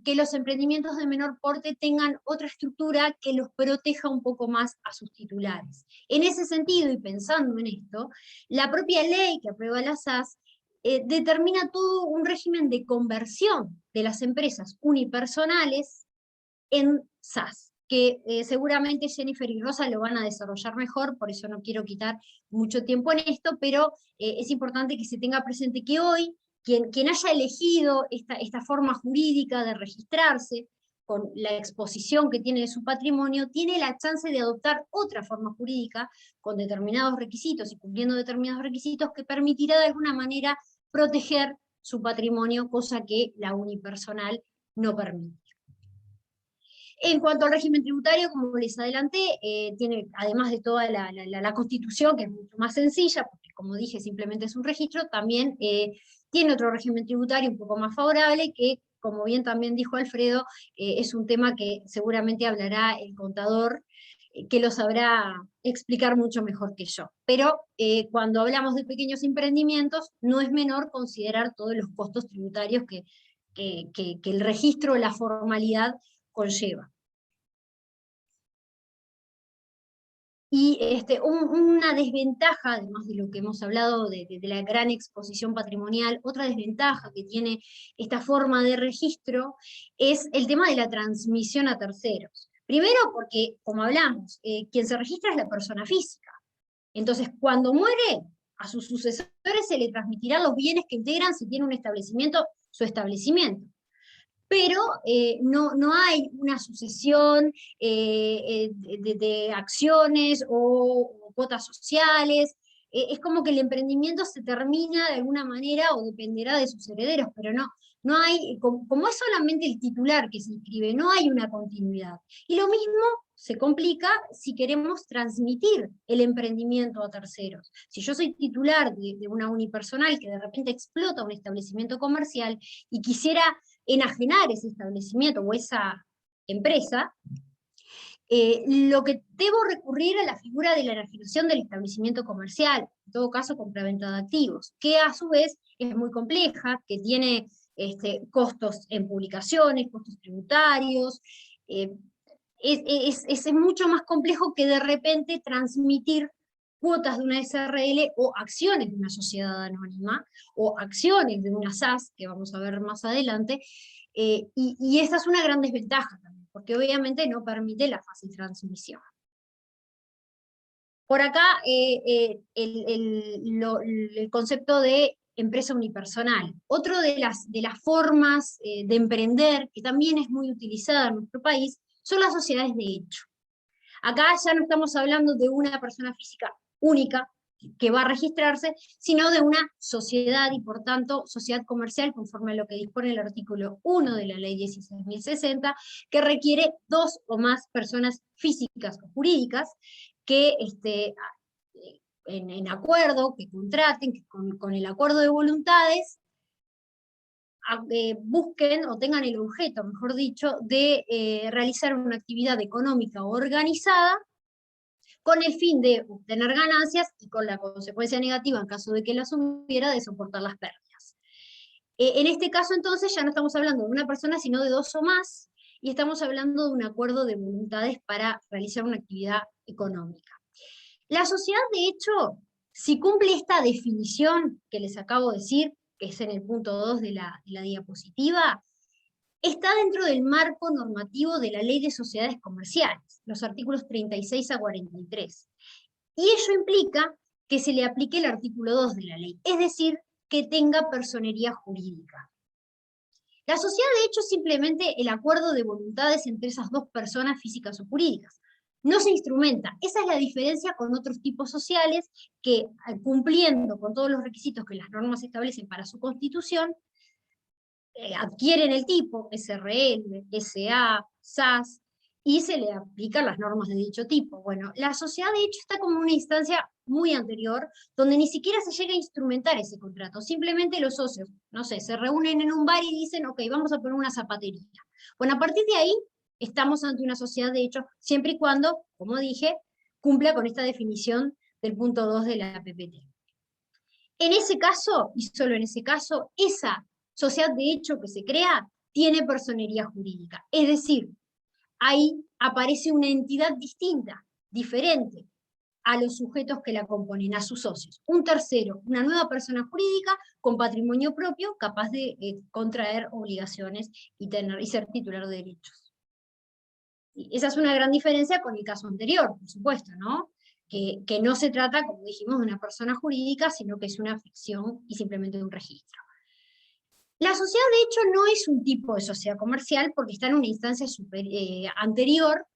que los emprendimientos de menor porte tengan otra estructura que los proteja un poco más a sus titulares. En ese sentido, y pensando en esto, la propia ley que aprueba la SAS determina todo un régimen de conversión de las empresas unipersonales en SAS, que seguramente Jennifer y Rosa lo van a desarrollar mejor, por eso no quiero quitar mucho tiempo en esto, pero es importante que se tenga presente que hoy quien haya elegido esta forma jurídica de registrarse, con la exposición que tiene de su patrimonio, tiene la chance de adoptar otra forma jurídica con determinados requisitos y cumpliendo determinados requisitos que permitirá de alguna manera proteger su patrimonio, cosa que la unipersonal no permite. En cuanto al régimen tributario, como les adelanté, tiene, además de toda la Constitución, que es mucho más sencilla, porque como dije, simplemente es un registro, también tiene otro régimen tributario un poco más favorable, que, como bien también dijo Alfredo, es un tema que seguramente hablará el contador, que lo sabrá explicar mucho mejor que yo. Pero cuando hablamos de pequeños emprendimientos, no es menor considerar todos los costos tributarios que el registro, la formalidad conlleva. Y una desventaja, además de lo que hemos hablado de la gran exposición patrimonial, otra desventaja que tiene esta forma de registro es el tema de la transmisión a terceros. Primero porque, como hablamos, quien se registra es la persona física. Entonces, cuando muere, a sus sucesores se le transmitirán los bienes que integran, si tiene un establecimiento, su establecimiento. Pero no hay una sucesión de acciones o cuotas sociales, es como que el emprendimiento se termina de alguna manera o dependerá de sus herederos, pero no hay, como es solamente el titular que se inscribe, no hay una continuidad. Y lo mismo se complica si queremos transmitir el emprendimiento a terceros. Si yo soy titular de una unipersonal que de repente explota un establecimiento comercial y quisiera enajenar ese establecimiento o esa empresa, lo que debo recurrir a la figura de la enajenación del establecimiento comercial, en todo caso compraventa de activos, que a su vez es muy compleja, que tiene costos en publicaciones, costos tributarios, es mucho más complejo que de repente transmitir cuotas de una SRL o acciones de una sociedad anónima, o acciones de una SAS, que vamos a ver más adelante, y esa es una gran desventaja también, porque obviamente no permite la fácil transmisión. Por acá, el concepto de empresa unipersonal. Otro de las formas de emprender, que también es muy utilizada en nuestro país, son las sociedades de hecho. Acá ya no estamos hablando de una persona física única que va a registrarse, sino de una sociedad, y por tanto sociedad comercial, conforme a lo que dispone el artículo 1 de la ley 16.060, que requiere 2 o más personas físicas o jurídicas que en acuerdo, que contraten, que con el acuerdo de voluntades, busquen o tengan el objeto, mejor dicho, de realizar una actividad económica organizada con el fin de obtener ganancias y con la consecuencia negativa, en caso de que las hubiera, de soportar las pérdidas. En este caso, entonces, ya no estamos hablando de una persona, sino de 2 o más, y estamos hablando de un acuerdo de voluntades para realizar una actividad económica. La sociedad, de hecho, si cumple esta definición que les acabo de decir, que es en el punto 2 de la diapositiva, está dentro del marco normativo de la Ley de Sociedades Comerciales, los artículos 36 a 43. Y ello implica que se le aplique el artículo 2 de la ley, es decir, que tenga personería jurídica. La sociedad, de hecho, es simplemente el acuerdo de voluntades entre esas 2 personas físicas o jurídicas. No se instrumenta. Esa es la diferencia con otros tipos sociales que, cumpliendo con todos los requisitos que las normas establecen para su constitución, adquieren el tipo SRL, SA, SAS, y se le aplican las normas de dicho tipo. Bueno, la sociedad de hecho está como una instancia muy anterior, donde ni siquiera se llega a instrumentar ese contrato, simplemente los socios, no sé, se reúnen en un bar y dicen, ok, vamos a poner una zapatería. Bueno, a partir de ahí, estamos ante una sociedad de hecho, siempre y cuando, como dije, cumpla con esta definición del punto 2 de la PPT. En ese caso, y solo en ese caso, esa sociedad de hecho que se crea tiene personería jurídica. Es decir, ahí aparece una entidad distinta, diferente a los sujetos que la componen, a sus socios. Un tercero, una nueva persona jurídica con patrimonio propio, capaz de contraer obligaciones y ser titular de derechos. Y esa es una gran diferencia con el caso anterior, por supuesto, ¿no? Que no se trata, como dijimos, de una persona jurídica, sino que es una ficción y simplemente de un registro. La sociedad, de hecho, no es un tipo de sociedad comercial porque está en una instancia anterior,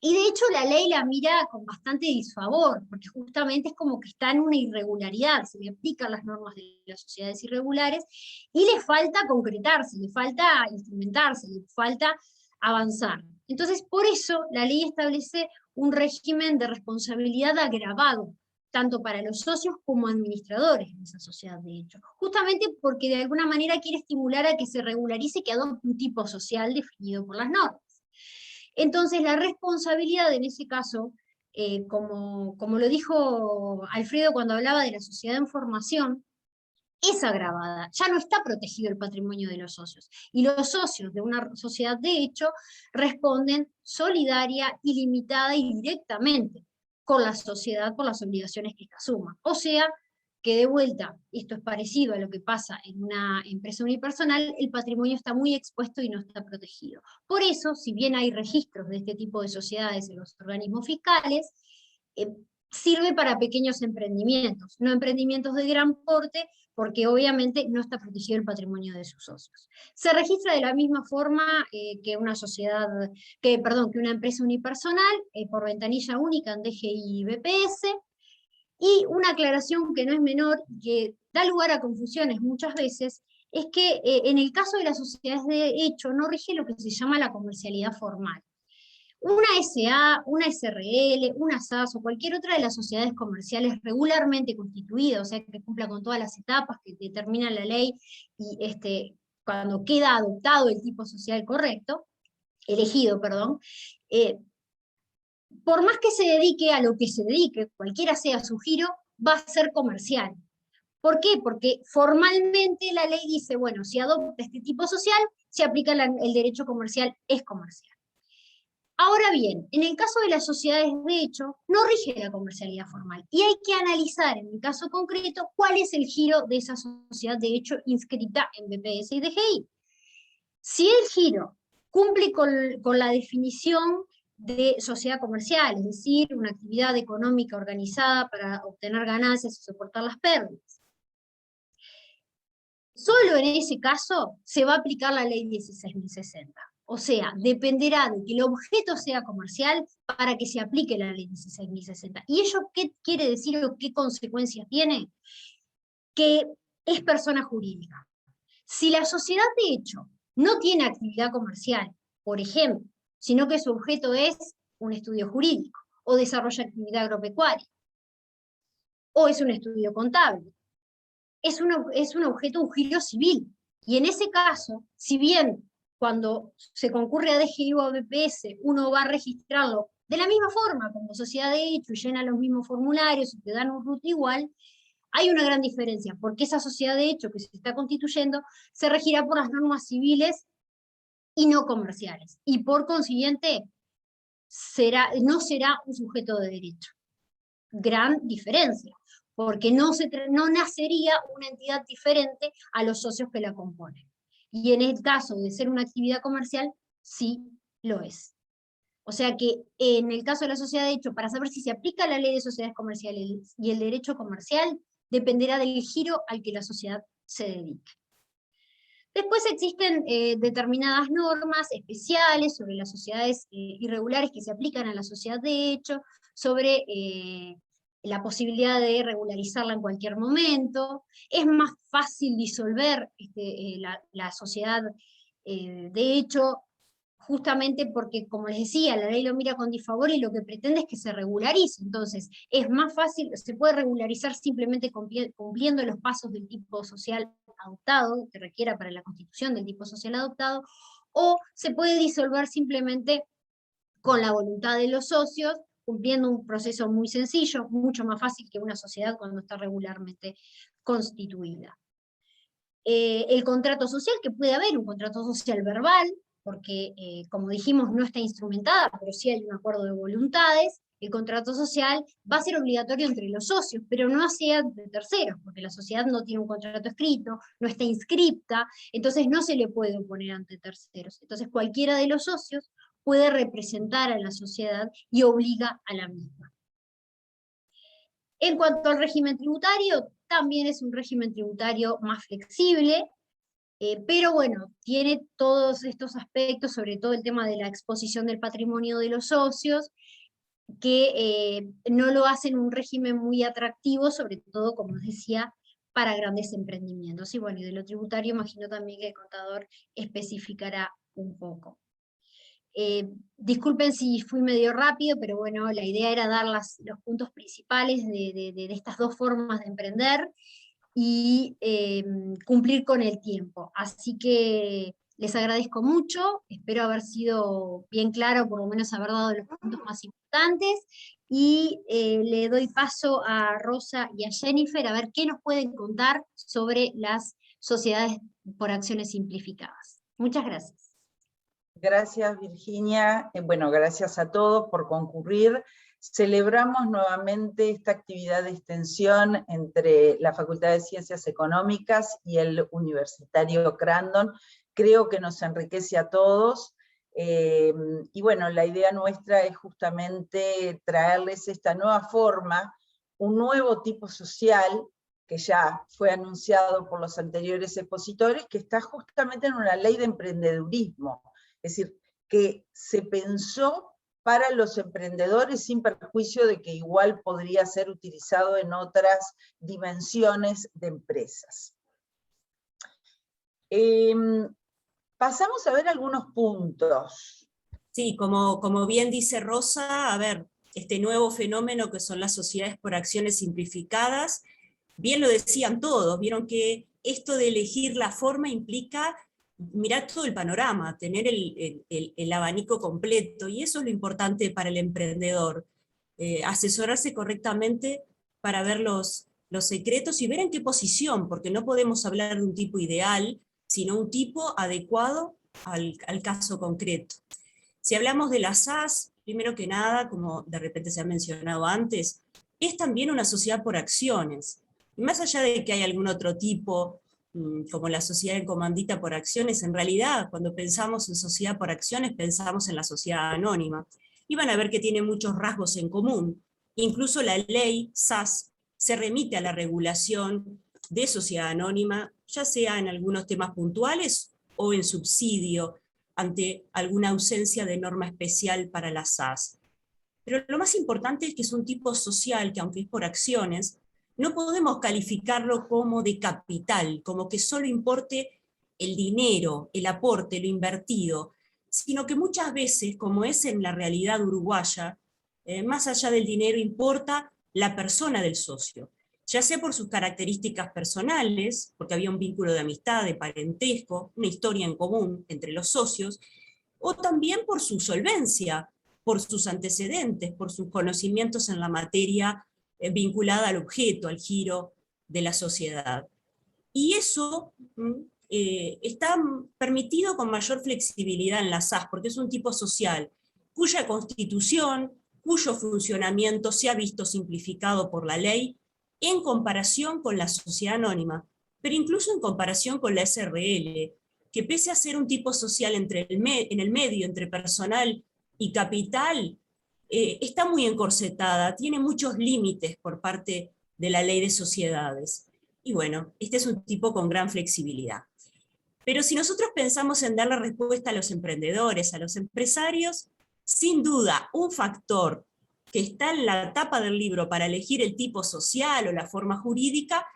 y de hecho la ley la mira con bastante disfavor, porque justamente es como que está en una irregularidad, se le aplican las normas de las sociedades irregulares, y le falta concretarse, le falta instrumentarse, le falta avanzar. Entonces, por eso la ley establece un régimen de responsabilidad agravado, tanto para los socios como administradores de esa sociedad, de hecho. Justamente porque de alguna manera quiere estimular a que se regularice y que adopte un tipo social definido por las normas. Entonces, la responsabilidad en ese caso, como lo dijo Alfredo cuando hablaba de la sociedad en formación, es agravada, ya no está protegido el patrimonio de los socios. Y los socios de una sociedad de hecho responden solidaria, ilimitada y directamente con la sociedad por las obligaciones que esta asuma. O sea, que de vuelta, esto es parecido a lo que pasa en una empresa unipersonal, el patrimonio está muy expuesto y no está protegido. Por eso, si bien hay registros de este tipo de sociedades en los organismos fiscales, sirve para pequeños emprendimientos, no emprendimientos de gran porte, porque obviamente no está protegido el patrimonio de sus socios. Se registra de la misma forma que una sociedad, que una empresa unipersonal, por ventanilla única en DGI y BPS, Y una aclaración que no es menor, que da lugar a confusiones muchas veces, es que en el caso de las sociedades de hecho no rige lo que se llama la comercialidad formal. Una SA, una SRL, una SAS o cualquier otra de las sociedades comerciales regularmente constituidas, o sea, que cumpla con todas las etapas que determina la ley y cuando queda adoptado el tipo social correcto, elegido, perdón, por más que se dedique a lo que se dedique, cualquiera sea su giro, va a ser comercial. ¿Por qué? Porque formalmente la ley dice, bueno, si adopta este tipo social, se aplica el derecho comercial, es comercial. Ahora bien, en el caso de las sociedades de hecho, no rige la comercialidad formal, y hay que analizar en el caso concreto cuál es el giro de esa sociedad de hecho inscrita en BPS y DGI. Si el giro cumple con la definición de sociedad comercial, es decir, una actividad económica organizada para obtener ganancias y soportar las pérdidas, solo en ese caso se va a aplicar la ley 16.060. O sea, dependerá de que el objeto sea comercial para que se aplique la ley 16.060. ¿Y ello qué quiere decir o qué consecuencias tiene? Que es persona jurídica. Si la sociedad de hecho no tiene actividad comercial, por ejemplo, sino que su objeto es un estudio jurídico, o desarrolla actividad agropecuaria, o es un estudio contable, es un objeto, un giro civil. Y en ese caso, si bien cuando se concurre a DGI o a BPS, uno va a registrarlo de la misma forma, como sociedad de hecho, y llena los mismos formularios y te dan un RUT igual, hay una gran diferencia, porque esa sociedad de hecho que se está constituyendo se regirá por las normas civiles y no comerciales, y por consiguiente no será un sujeto de derecho. Gran diferencia, porque no nacería una entidad diferente a los socios que la componen. Y en el caso de ser una actividad comercial, sí lo es. O sea que en el caso de la sociedad de hecho, para saber si se aplica la ley de sociedades comerciales y el derecho comercial, dependerá del giro al que la sociedad se dedique. Después existen determinadas normas especiales sobre las sociedades irregulares que se aplican a la sociedad de hecho, sobre la posibilidad de regularizarla en cualquier momento. Es más fácil disolver la sociedad de hecho, justamente porque, como les decía, la ley lo mira con disfavor y lo que pretende es que se regularice. Entonces, es más fácil, se puede regularizar simplemente cumpliendo los pasos del tipo social adoptado, que requiera para la constitución del tipo social adoptado, o se puede disolver simplemente con la voluntad de los socios, cumpliendo un proceso muy sencillo, mucho más fácil que una sociedad cuando está regularmente constituida. El contrato social, que puede haber un contrato social verbal, porque como dijimos no está instrumentada, pero sí hay un acuerdo de voluntades. El contrato social va a ser obligatorio entre los socios, pero no hacia de terceros, porque la sociedad no tiene un contrato escrito, no está inscripta, entonces no se le puede oponer ante terceros. Entonces cualquiera de los socios puede representar a la sociedad y obliga a la misma. En cuanto al régimen tributario, también es un régimen tributario más flexible, pero bueno, tiene todos estos aspectos, sobre todo el tema de la exposición del patrimonio de los socios, que no lo hacen un régimen muy atractivo, sobre todo, como les decía, para grandes emprendimientos. Y bueno, y de lo tributario imagino también que el contador especificará un poco. Disculpen si fui medio rápido, pero bueno, la idea era dar los puntos principales de estas dos formas de emprender y cumplir con el tiempo. Así que les agradezco mucho, espero haber sido bien claro, por lo menos haber dado los puntos más importantes, y le doy paso a Rosa y a Jennifer a ver qué nos pueden contar sobre las sociedades por acciones simplificadas. Muchas gracias. Gracias, Virginia. Bueno, gracias a todos por concurrir. Celebramos nuevamente esta actividad de extensión entre la Facultad de Ciencias Económicas y el Universitario Crandon. Creo que nos enriquece a todos. Y bueno, la idea nuestra es justamente traerles esta nueva forma, un nuevo tipo social, que ya fue anunciado por los anteriores expositores, que está justamente en una ley de emprendedurismo. Es decir, que se pensó para los emprendedores, sin perjuicio de que igual podría ser utilizado en otras dimensiones de empresas. Pasamos a ver algunos puntos. Sí, como bien dice Rosa, a ver, este nuevo fenómeno que son las sociedades por acciones simplificadas, bien lo decían todos, vieron que esto de elegir la forma implica mirar todo el panorama, tener el abanico completo, y eso es lo importante para el emprendedor, asesorarse correctamente para ver los secretos y ver en qué posición, porque no podemos hablar de un tipo ideal, sino un tipo adecuado al caso concreto. Si hablamos de las SAS, primero que nada, como de repente se ha mencionado antes, es también una sociedad por acciones. Y más allá de que hay algún otro tipo, como la sociedad en comandita por acciones, en realidad, cuando pensamos en sociedad por acciones, pensamos en la sociedad anónima. Y van a ver que tiene muchos rasgos en común. Incluso la ley SAS se remite a la regulación de sociedad anónima, ya sea en algunos temas puntuales o en subsidio, ante alguna ausencia de norma especial para las SAS. Pero lo más importante es que es un tipo social que, aunque es por acciones, no podemos calificarlo como de capital, como que solo importe el dinero, el aporte, lo invertido, sino que muchas veces, como es en la realidad uruguaya, más allá del dinero importa la persona del socio, ya sea por sus características personales, porque había un vínculo de amistad, de parentesco, una historia en común entre los socios, o también por su solvencia, por sus antecedentes, por sus conocimientos en la materia vinculada al objeto, al giro de la sociedad. Y eso está permitido con mayor flexibilidad en la SAS, porque es un tipo social, cuya constitución, cuyo funcionamiento se ha visto simplificado por la ley, en comparación con la sociedad anónima, pero incluso en comparación con la SRL, que pese a ser un tipo social en el medio entre personal y capital, está muy encorsetada, tiene muchos límites por parte de la ley de sociedades. Y bueno, este es un tipo con gran flexibilidad. Pero si nosotros pensamos en dar la respuesta a los emprendedores, a los empresarios, sin duda un factor que está en la tapa del libro para elegir el tipo social o la forma jurídica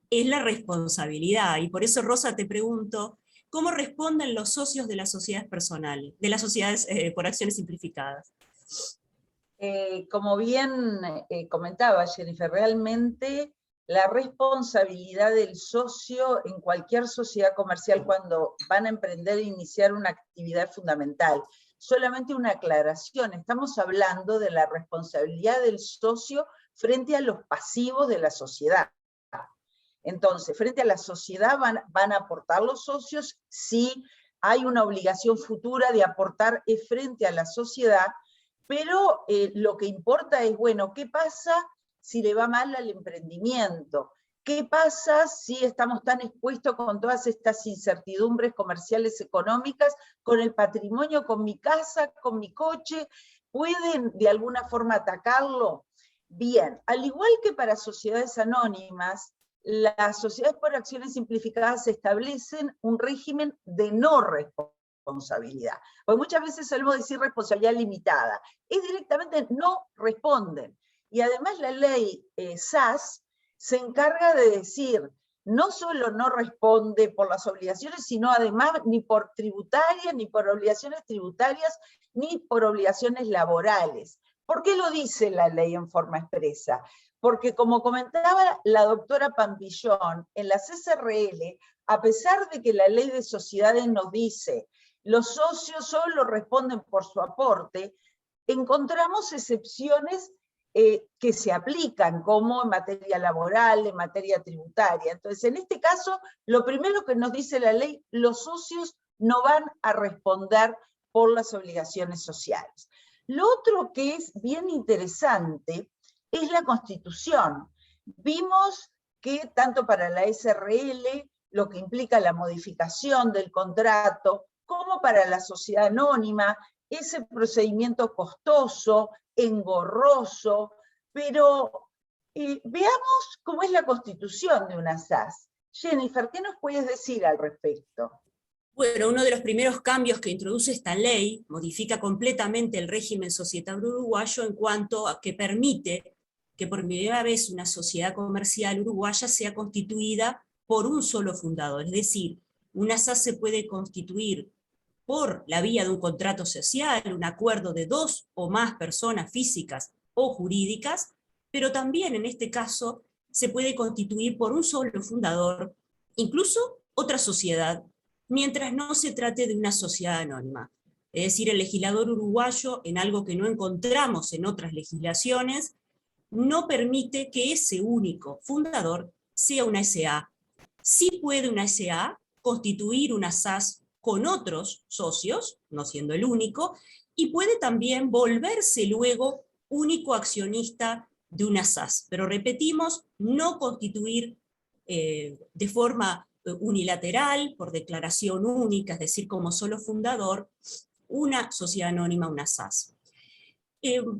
es la responsabilidad. Y por eso, Rosa, te pregunto, ¿cómo responden los socios de las sociedades personales, de las sociedades por acciones simplificadas? Como bien comentaba Jennifer, realmente la responsabilidad del socio en cualquier sociedad comercial cuando van a emprender e iniciar una actividad es fundamental. Solamente una aclaración, estamos hablando de la responsabilidad del socio frente a los pasivos de la sociedad. Entonces, frente a la sociedad van a aportar los socios, si hay una obligación futura de aportar es frente a la sociedad, pero lo que importa es, bueno, ¿qué pasa si le va mal al emprendimiento? ¿Qué pasa si estamos tan expuestos con todas estas incertidumbres comerciales, económicas, con el patrimonio, con mi casa, con mi coche? ¿Pueden de alguna forma atacarlo? Bien, al igual que para sociedades anónimas, las sociedades por acciones simplificadas establecen un régimen de no responsabilidad. Porque muchas veces solemos decir responsabilidad limitada. Es directamente no responden. Y además la ley SAS se encarga de decir, no solo no responde por las obligaciones, sino además ni por tributarias, ni por obligaciones tributarias, ni por obligaciones laborales. ¿Por qué lo dice la ley en forma expresa? Porque como comentaba la doctora Pampillón, en las SRL, a pesar de que la ley de sociedades nos dice los socios solo responden por su aporte, encontramos excepciones que se aplican, como en materia laboral, en materia tributaria. Entonces, en este caso, lo primero que nos dice la ley, los socios no van a responder por las obligaciones sociales. Lo otro que es bien interesante es la Constitución. Vimos que tanto para la SRL, lo que implica la modificación del contrato, como para la sociedad anónima, ese procedimiento costoso, engorroso, pero veamos cómo es la constitución de una SAS. Jennifer, ¿qué nos puedes decir al respecto? Bueno, uno de los primeros cambios que introduce esta ley modifica completamente el régimen societario uruguayo en cuanto a que permite que por primera vez una sociedad comercial uruguaya sea constituida por un solo fundador. Es decir, una SAS se puede constituir por la vía de un contrato social, un acuerdo de 2 o más personas físicas o jurídicas, pero también en este caso se puede constituir por un solo fundador, incluso otra sociedad, mientras no se trate de una sociedad anónima. Es decir, el legislador uruguayo, en algo que no encontramos en otras legislaciones, no permite que ese único fundador sea una SA. Sí puede una SA constituir una SAS con otros socios, no siendo el único, y puede también volverse luego único accionista de una SAS. Pero repetimos, no constituir de forma unilateral, por declaración única, es decir, como solo fundador, una sociedad anónima, una SAS.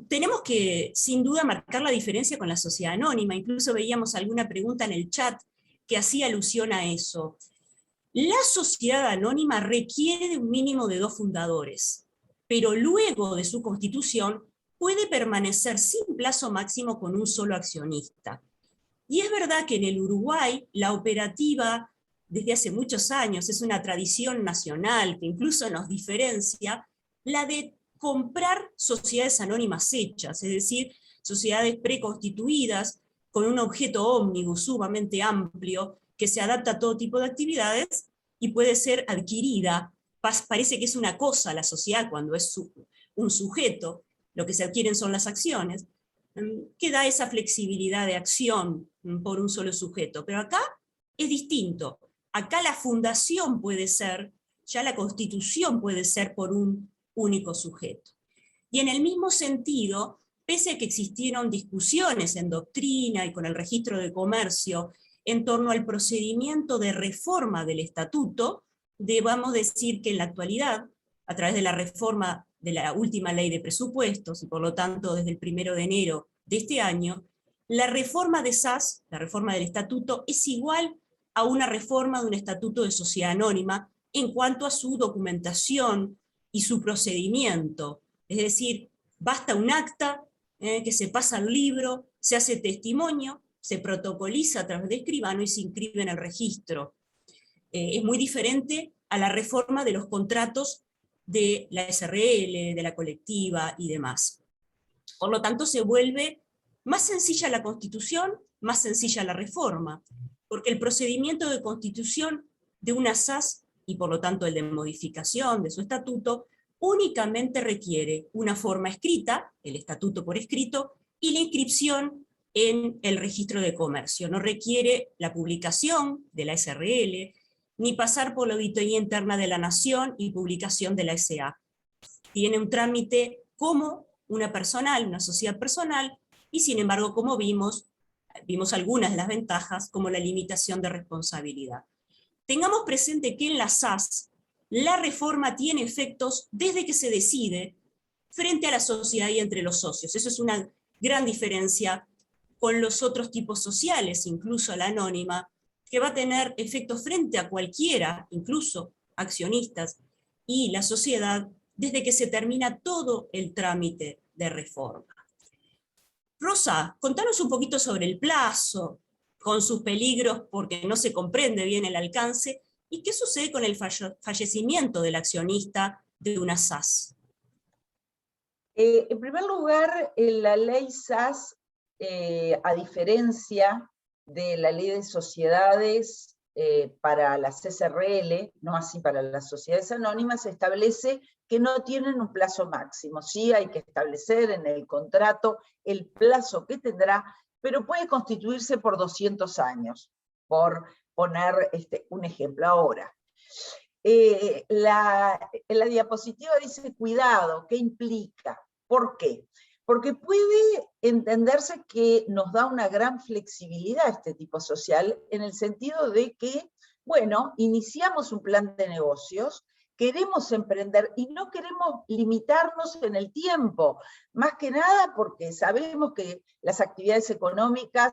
Tenemos que, sin duda, marcar la diferencia con la sociedad anónima. Incluso veíamos alguna pregunta en el chat que hacía alusión a eso. La sociedad anónima requiere de un mínimo de 2 fundadores, pero luego de su constitución puede permanecer sin plazo máximo con un solo accionista. Y es verdad que en el Uruguay la operativa, desde hace muchos años, es una tradición nacional que incluso nos diferencia, la de comprar sociedades anónimas hechas, es decir, sociedades preconstituidas con un objeto ómnibus sumamente amplio que se adapta a todo tipo de actividades y puede ser adquirida. Parece que es una cosa la sociedad cuando es un sujeto, lo que se adquieren son las acciones, que da esa flexibilidad de acción por un solo sujeto. Pero acá es distinto. Acá la fundación puede ser, ya la constitución puede ser por un único sujeto. Y en el mismo sentido, pese a que existieron discusiones en doctrina y con el registro de comercio en torno al procedimiento de reforma del estatuto, debamos decir que en la actualidad, a través de la reforma de la última ley de presupuestos, y por lo tanto desde el 1 de enero de este año, la reforma de SAS, la reforma del estatuto, es igual a una reforma de un estatuto de sociedad anónima en cuanto a su documentación y su procedimiento. Es decir, basta un acta que se pasa al libro, se hace testimonio, se protocoliza a través de escribano y se inscribe en el registro. Es muy diferente a la reforma de los contratos de la SRL, de la colectiva y demás. Por lo tanto, se vuelve más sencilla la constitución, más sencilla la reforma, porque el procedimiento de constitución de una SAS, y por lo tanto el de modificación de su estatuto, únicamente requiere una forma escrita, el estatuto por escrito, y la inscripción en el registro de comercio. No requiere la publicación de la SRL, ni pasar por la auditoría interna de la Nación y publicación de la SA. Tiene un trámite como una personal, una sociedad personal, y sin embargo, como vimos algunas de las ventajas, como la limitación de responsabilidad. Tengamos presente que en la SAS, la reforma tiene efectos desde que se decide frente a la sociedad y entre los socios. Eso es una gran diferencia con los otros tipos sociales, incluso la anónima, que va a tener efectos frente a cualquiera, incluso accionistas, y la sociedad, desde que se termina todo el trámite de reforma. Rosa, contanos un poquito sobre el plazo, con sus peligros porque no se comprende bien el alcance, y qué sucede con el fallecimiento del accionista de una SAS. En primer lugar, la ley SAS, a diferencia de la ley de sociedades para las SRL, no así para las sociedades anónimas, establece que no tienen un plazo máximo. Sí hay que establecer en el contrato el plazo que tendrá, pero puede constituirse por 200 años, por poner un ejemplo ahora. La diapositiva dice cuidado, ¿qué implica? ¿Por qué? Porque puede entenderse que nos da una gran flexibilidad este tipo social, en el sentido de que, bueno, iniciamos un plan de negocios, queremos emprender y no queremos limitarnos en el tiempo, más que nada porque sabemos que las actividades económicas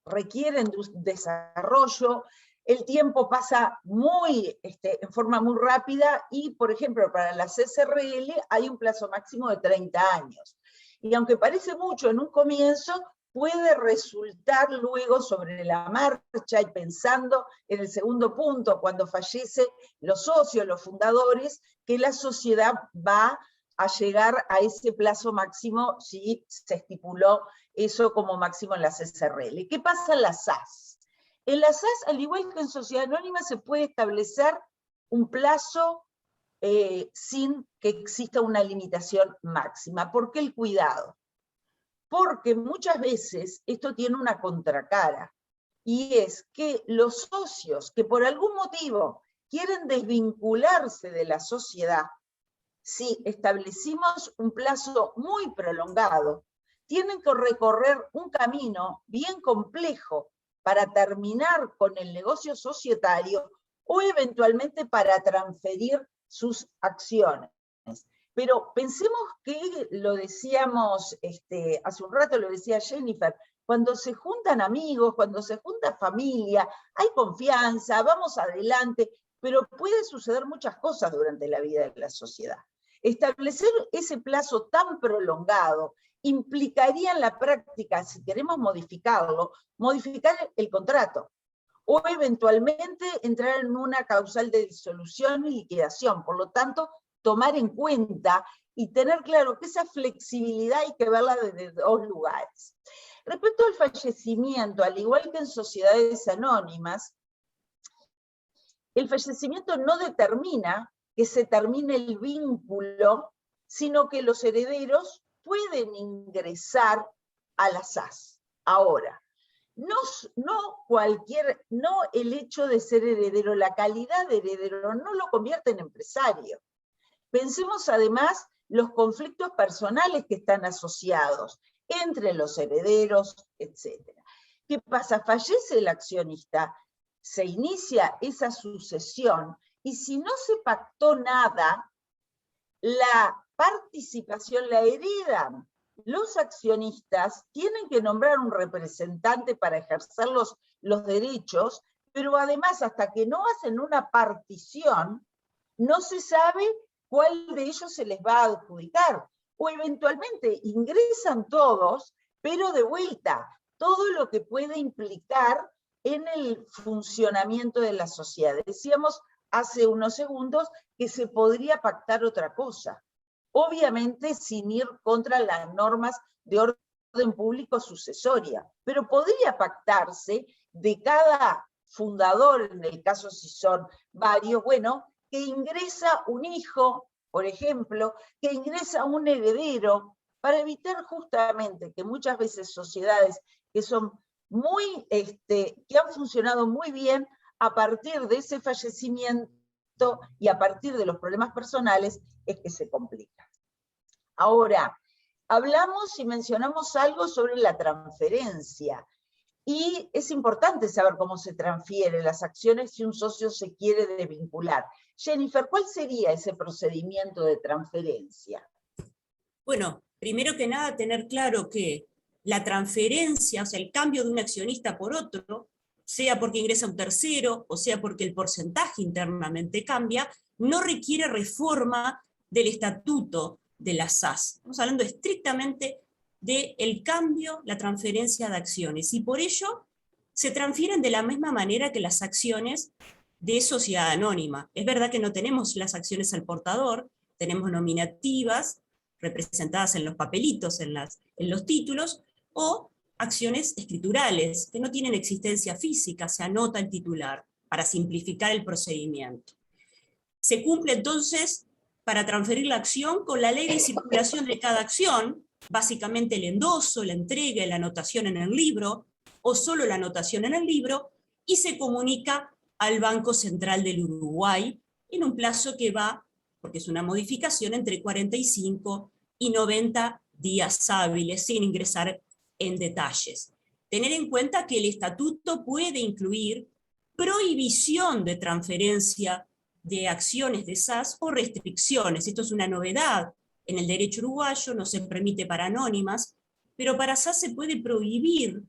requieren de un desarrollo, el tiempo pasa en forma muy rápida y, por ejemplo, para las SRL hay un plazo máximo de 30 años. Y aunque parece mucho en un comienzo, puede resultar luego sobre la marcha y pensando en el segundo punto, cuando fallecen los socios, los fundadores, que la sociedad va a llegar a ese plazo máximo si se estipuló eso como máximo en las SRL. ¿Qué pasa en las SAS? En las SAS, al igual que en sociedad anónima, se puede establecer un plazo sin que exista una limitación máxima. ¿Por qué el cuidado? Porque muchas veces esto tiene una contracara, y es que los socios que por algún motivo quieren desvincularse de la sociedad, si establecimos un plazo muy prolongado, tienen que recorrer un camino bien complejo para terminar con el negocio societario o eventualmente para transferir sus acciones. Pero pensemos que lo decíamos, hace un rato lo decía Jennifer, cuando se juntan amigos, cuando se junta familia, hay confianza, vamos adelante, pero puede suceder muchas cosas durante la vida de la sociedad. Establecer ese plazo tan prolongado implicaría en la práctica, si queremos modificarlo, modificar el contrato, o eventualmente entrar en una causal de disolución y liquidación. Por lo tanto, tomar en cuenta y tener claro que esa flexibilidad hay que verla desde dos lugares. Respecto al fallecimiento, al igual que en sociedades anónimas, el fallecimiento no determina que se termine el vínculo, sino que los herederos pueden ingresar a la SAS. Ahora, no el hecho de ser heredero, la calidad de heredero no lo convierte en empresario. Pensemos además los conflictos personales que están asociados entre los herederos, etc. ¿Qué pasa? Fallece el accionista, se inicia esa sucesión, y si no se pactó nada, la participación la heredan. Los accionistas tienen que nombrar un representante para ejercer los derechos, pero además hasta que no hacen una partición, no se sabe cuál de ellos se les va a adjudicar. O eventualmente ingresan todos, pero de vuelta, todo lo que puede implicar en el funcionamiento de la sociedad. Decíamos hace unos segundos que se podría pactar otra cosa. Obviamente sin ir contra las normas de orden público sucesoria, pero podría pactarse de cada fundador, en el caso si son varios, bueno, que ingresa un hijo, por ejemplo, que ingresa un heredero, para evitar justamente que muchas veces sociedades que son que han funcionado muy bien a partir de ese fallecimiento y a partir de los problemas personales, es que se complica. Ahora, hablamos y mencionamos algo sobre la transferencia, y es importante saber cómo se transfieren las acciones si un socio se quiere desvincular. Jennifer, ¿cuál sería ese procedimiento de transferencia? Bueno, primero que nada tener claro que la transferencia, o sea, el cambio de un accionista por otro, sea porque ingresa un tercero, o sea porque el porcentaje internamente cambia, no requiere reforma del estatuto de la SAS. Estamos hablando estrictamente del cambio, la transferencia de acciones, y por ello se transfieren de la misma manera que las acciones de sociedad anónima. Es verdad que no tenemos las acciones al portador, tenemos nominativas, representadas en los papelitos, en los títulos, o acciones escriturales, que no tienen existencia física, se anota el titular, para simplificar el procedimiento. Se cumple entonces, para transferir la acción, con la ley de circulación de cada acción, básicamente el endoso, la entrega y la anotación en el libro, o solo la anotación en el libro, y se comunica al Banco Central del Uruguay en un plazo que va, porque es una modificación, entre 45 y 90 días hábiles, sin ingresar en detalles. Tener en cuenta que el estatuto puede incluir prohibición de transferencia de acciones de SAS o restricciones. Esto es una novedad en el derecho uruguayo, no se permite para anónimas, pero para SAS se puede prohibir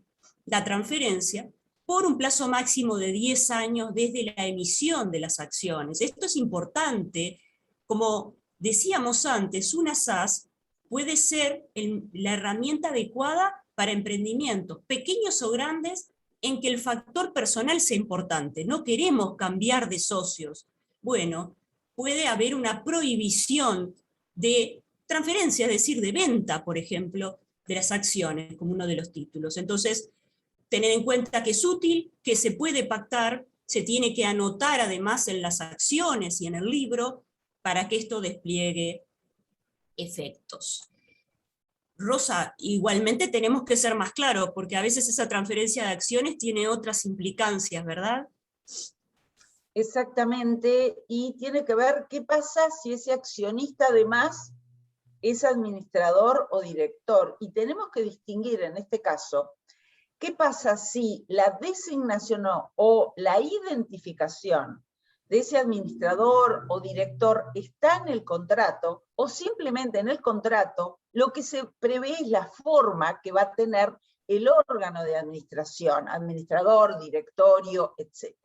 la transferencia por un plazo máximo de 10 años desde la emisión de las acciones. Esto es importante, como decíamos antes, una SAS puede ser la herramienta adecuada para emprendimientos, pequeños o grandes, en que el factor personal sea importante. No queremos cambiar de socios. Bueno, puede haber una prohibición de transferencia, es decir, de venta, por ejemplo, de las acciones, como uno de los títulos. Entonces, tener en cuenta que es útil, que se puede pactar, se tiene que anotar además en las acciones y en el libro, para que esto despliegue efectos. Rosa, igualmente tenemos que ser más claros, porque a veces esa transferencia de acciones tiene otras implicancias, ¿verdad? Exactamente, y tiene que ver qué pasa si ese accionista además es administrador o director. Y tenemos que distinguir en este caso, qué pasa si la designación o la identificación de ese administrador o director está en el contrato, o simplemente en el contrato lo que se prevé es la forma que va a tener el órgano de administración, administrador, directorio, etc.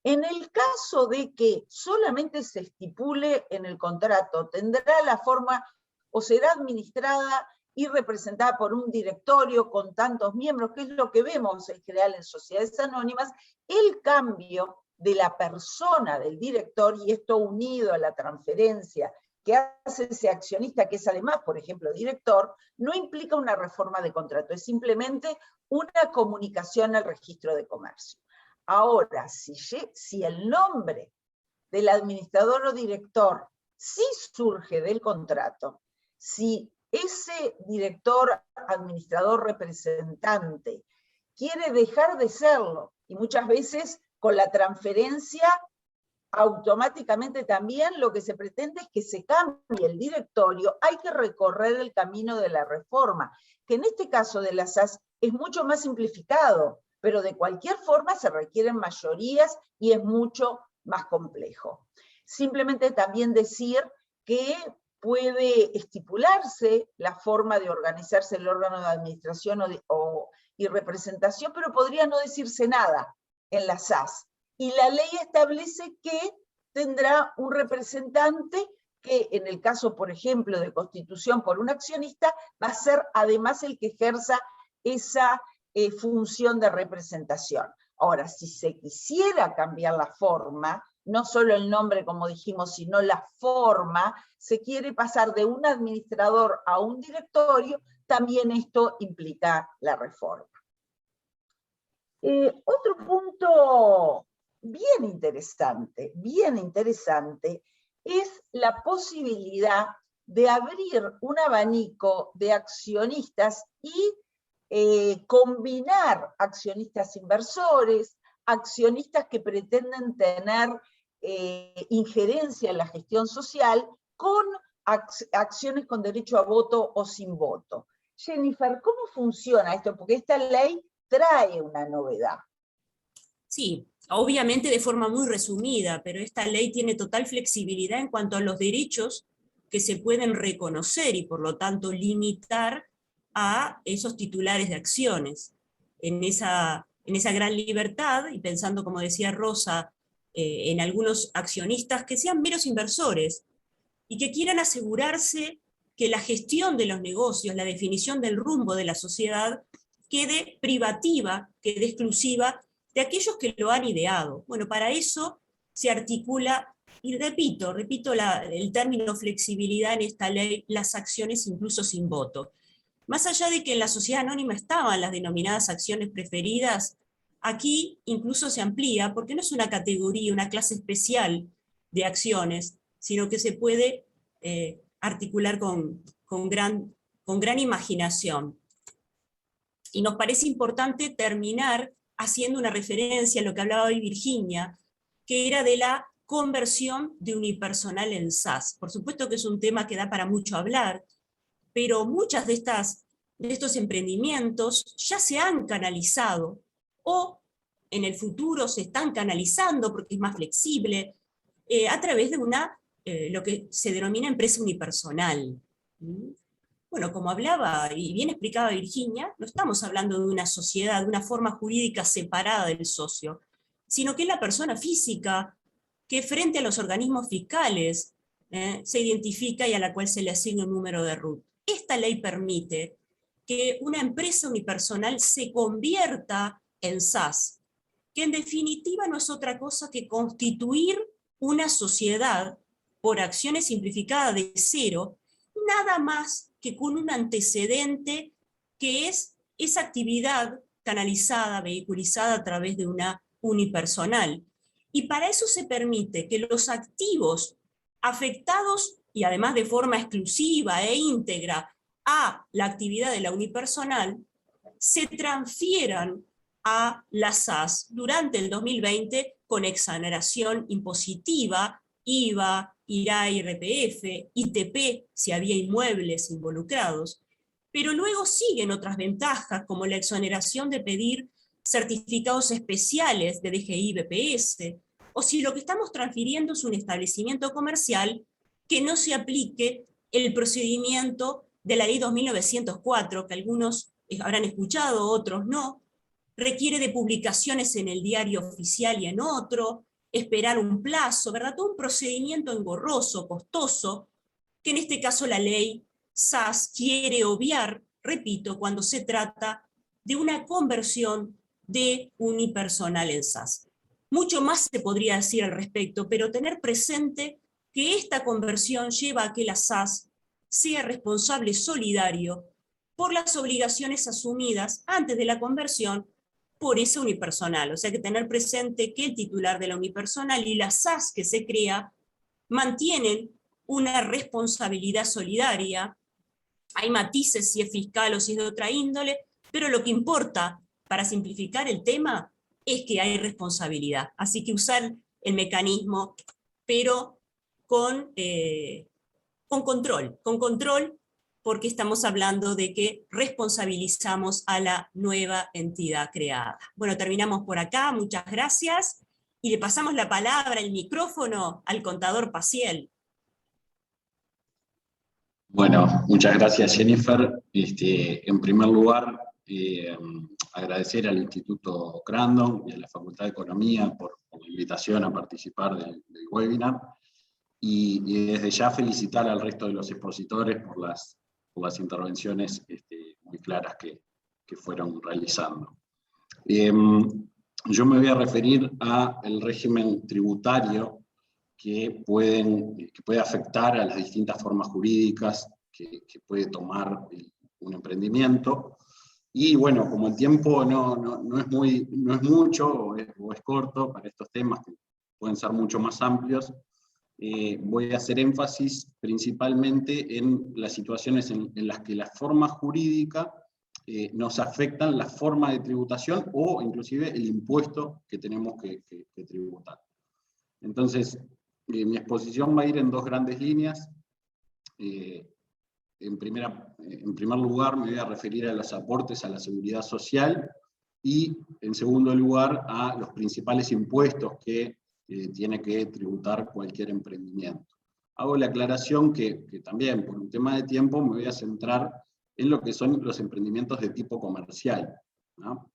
En el caso de que solamente se estipule en el contrato, tendrá la forma o será administrada y representada por un directorio con tantos miembros, que es lo que vemos en general en sociedades anónimas. El cambio de la persona del director, y esto unido a la transferencia que hace ese accionista, que es además, por ejemplo, director, no implica una reforma de contrato, es simplemente una comunicación al registro de comercio. Ahora, si el nombre del administrador o director sí surge del contrato, si ese director, administrador, representante quiere dejar de serlo, y muchas veces con la transferencia automáticamente también lo que se pretende es que se cambie el directorio, hay que recorrer el camino de la reforma, que en este caso de las SAS es mucho más simplificado, pero de cualquier forma se requieren mayorías y es mucho más complejo. Simplemente también decir que puede estipularse la forma de organizarse el órgano de administración y representación, pero podría no decirse nada en la SAS. Y la ley establece que tendrá un representante que, en el caso, por ejemplo, de constitución por un accionista, va a ser además el que ejerza esa función de representación. Ahora, si se quisiera cambiar la forma, no solo el nombre, como dijimos, sino la forma, se quiere pasar de un administrador a un directorio, también esto implica la reforma. Otro punto bien interesante, es la posibilidad de abrir un abanico de accionistas y combinar accionistas inversores, accionistas que pretenden tener injerencia en la gestión social, con acciones con derecho a voto o sin voto. Jennifer, ¿cómo funciona esto? Porque esta ley trae una novedad. Sí, obviamente de forma muy resumida, pero esta ley tiene total flexibilidad en cuanto a los derechos que se pueden reconocer y por lo tanto limitar a esos titulares de acciones. En esa gran libertad, y pensando, como decía Rosa, en algunos accionistas que sean meros inversores y que quieran asegurarse que la gestión de los negocios, la definición del rumbo de la sociedad, quede privativa, quede exclusiva de aquellos que lo han ideado. Bueno, para eso se articula, y repito el término flexibilidad en esta ley, las acciones incluso sin voto. Más allá de que en la sociedad anónima estaban las denominadas acciones preferidas, aquí incluso se amplía, porque no es una categoría, una clase especial de acciones, sino que se puede articular con gran imaginación. Y nos parece importante terminar haciendo una referencia a lo que hablaba hoy Virginia, que era de la conversión de unipersonal en SAS. Por supuesto que es un tema que da para mucho hablar, pero muchas de estos emprendimientos ya se han canalizado, o en el futuro se están canalizando porque es más flexible, a través de lo que se denomina empresa unipersonal. bueno, como hablaba y bien explicaba Virginia, no estamos hablando de una sociedad, de una forma jurídica separada del socio, sino que es la persona física que frente a los organismos fiscales se identifica y a la cual se le asigna un número de RUT. Esta ley permite que una empresa unipersonal se convierta en SAS, que en definitiva no es otra cosa que constituir una sociedad por acciones simplificadas de cero, nada más que con un antecedente que es esa actividad canalizada, vehiculizada a través de una unipersonal. Y para eso se permite que los activos afectados, y además de forma exclusiva e íntegra, a la actividad de la unipersonal, se transfieran a la SAS durante el 2020 con exoneración impositiva, IVA, IRAE, IRPF, ITP, si había inmuebles involucrados. Pero luego siguen otras ventajas, como la exoneración de pedir certificados especiales de DGI, BPS, o si lo que estamos transfiriendo es un establecimiento comercial, que no se aplique el procedimiento de la ley 2904, que algunos habrán escuchado, otros no, requiere de publicaciones en el diario oficial y en otro, esperar un plazo, ¿verdad? Todo un procedimiento engorroso, costoso, que en este caso la ley SAS quiere obviar, repito, cuando se trata de una conversión de unipersonal en SAS. Mucho más se podría decir al respecto, pero tener presente que esta conversión lleva a que la SAS sea responsable solidario por las obligaciones asumidas antes de la conversión por ese unipersonal. O sea que tener presente que el titular de la unipersonal y la SAS que se crea mantienen una responsabilidad solidaria. Hay matices si es fiscal o si es de otra índole, pero lo que importa, para simplificar el tema, es que hay responsabilidad. Así que usar el mecanismo, pero con control, porque estamos hablando de que responsabilizamos a la nueva entidad creada. Bueno, terminamos por acá, muchas gracias, y le pasamos la palabra, el micrófono, al contador Paciel. Bueno, muchas gracias, Jennifer. En primer lugar, agradecer al Instituto Crandon y a la Facultad de Economía por la invitación a participar del webinar, y desde ya felicitar al resto de los expositores por las intervenciones muy claras que fueron realizando. Yo me voy a referir al régimen tributario que puede afectar a las distintas formas jurídicas que puede tomar un emprendimiento. Y bueno, como el tiempo no es mucho o es corto para estos temas que pueden ser mucho más amplios, voy a hacer énfasis principalmente en las situaciones en las que la forma jurídica nos afectan la forma de tributación o inclusive el impuesto que tenemos que tributar. Entonces, mi exposición va a ir en dos grandes líneas. En primer lugar me voy a referir a los aportes a la seguridad social y en segundo lugar a los principales impuestos que tiene que tributar cualquier emprendimiento. Hago la aclaración que también por un tema de tiempo me voy a centrar en lo que son los emprendimientos de tipo comercial, ¿no?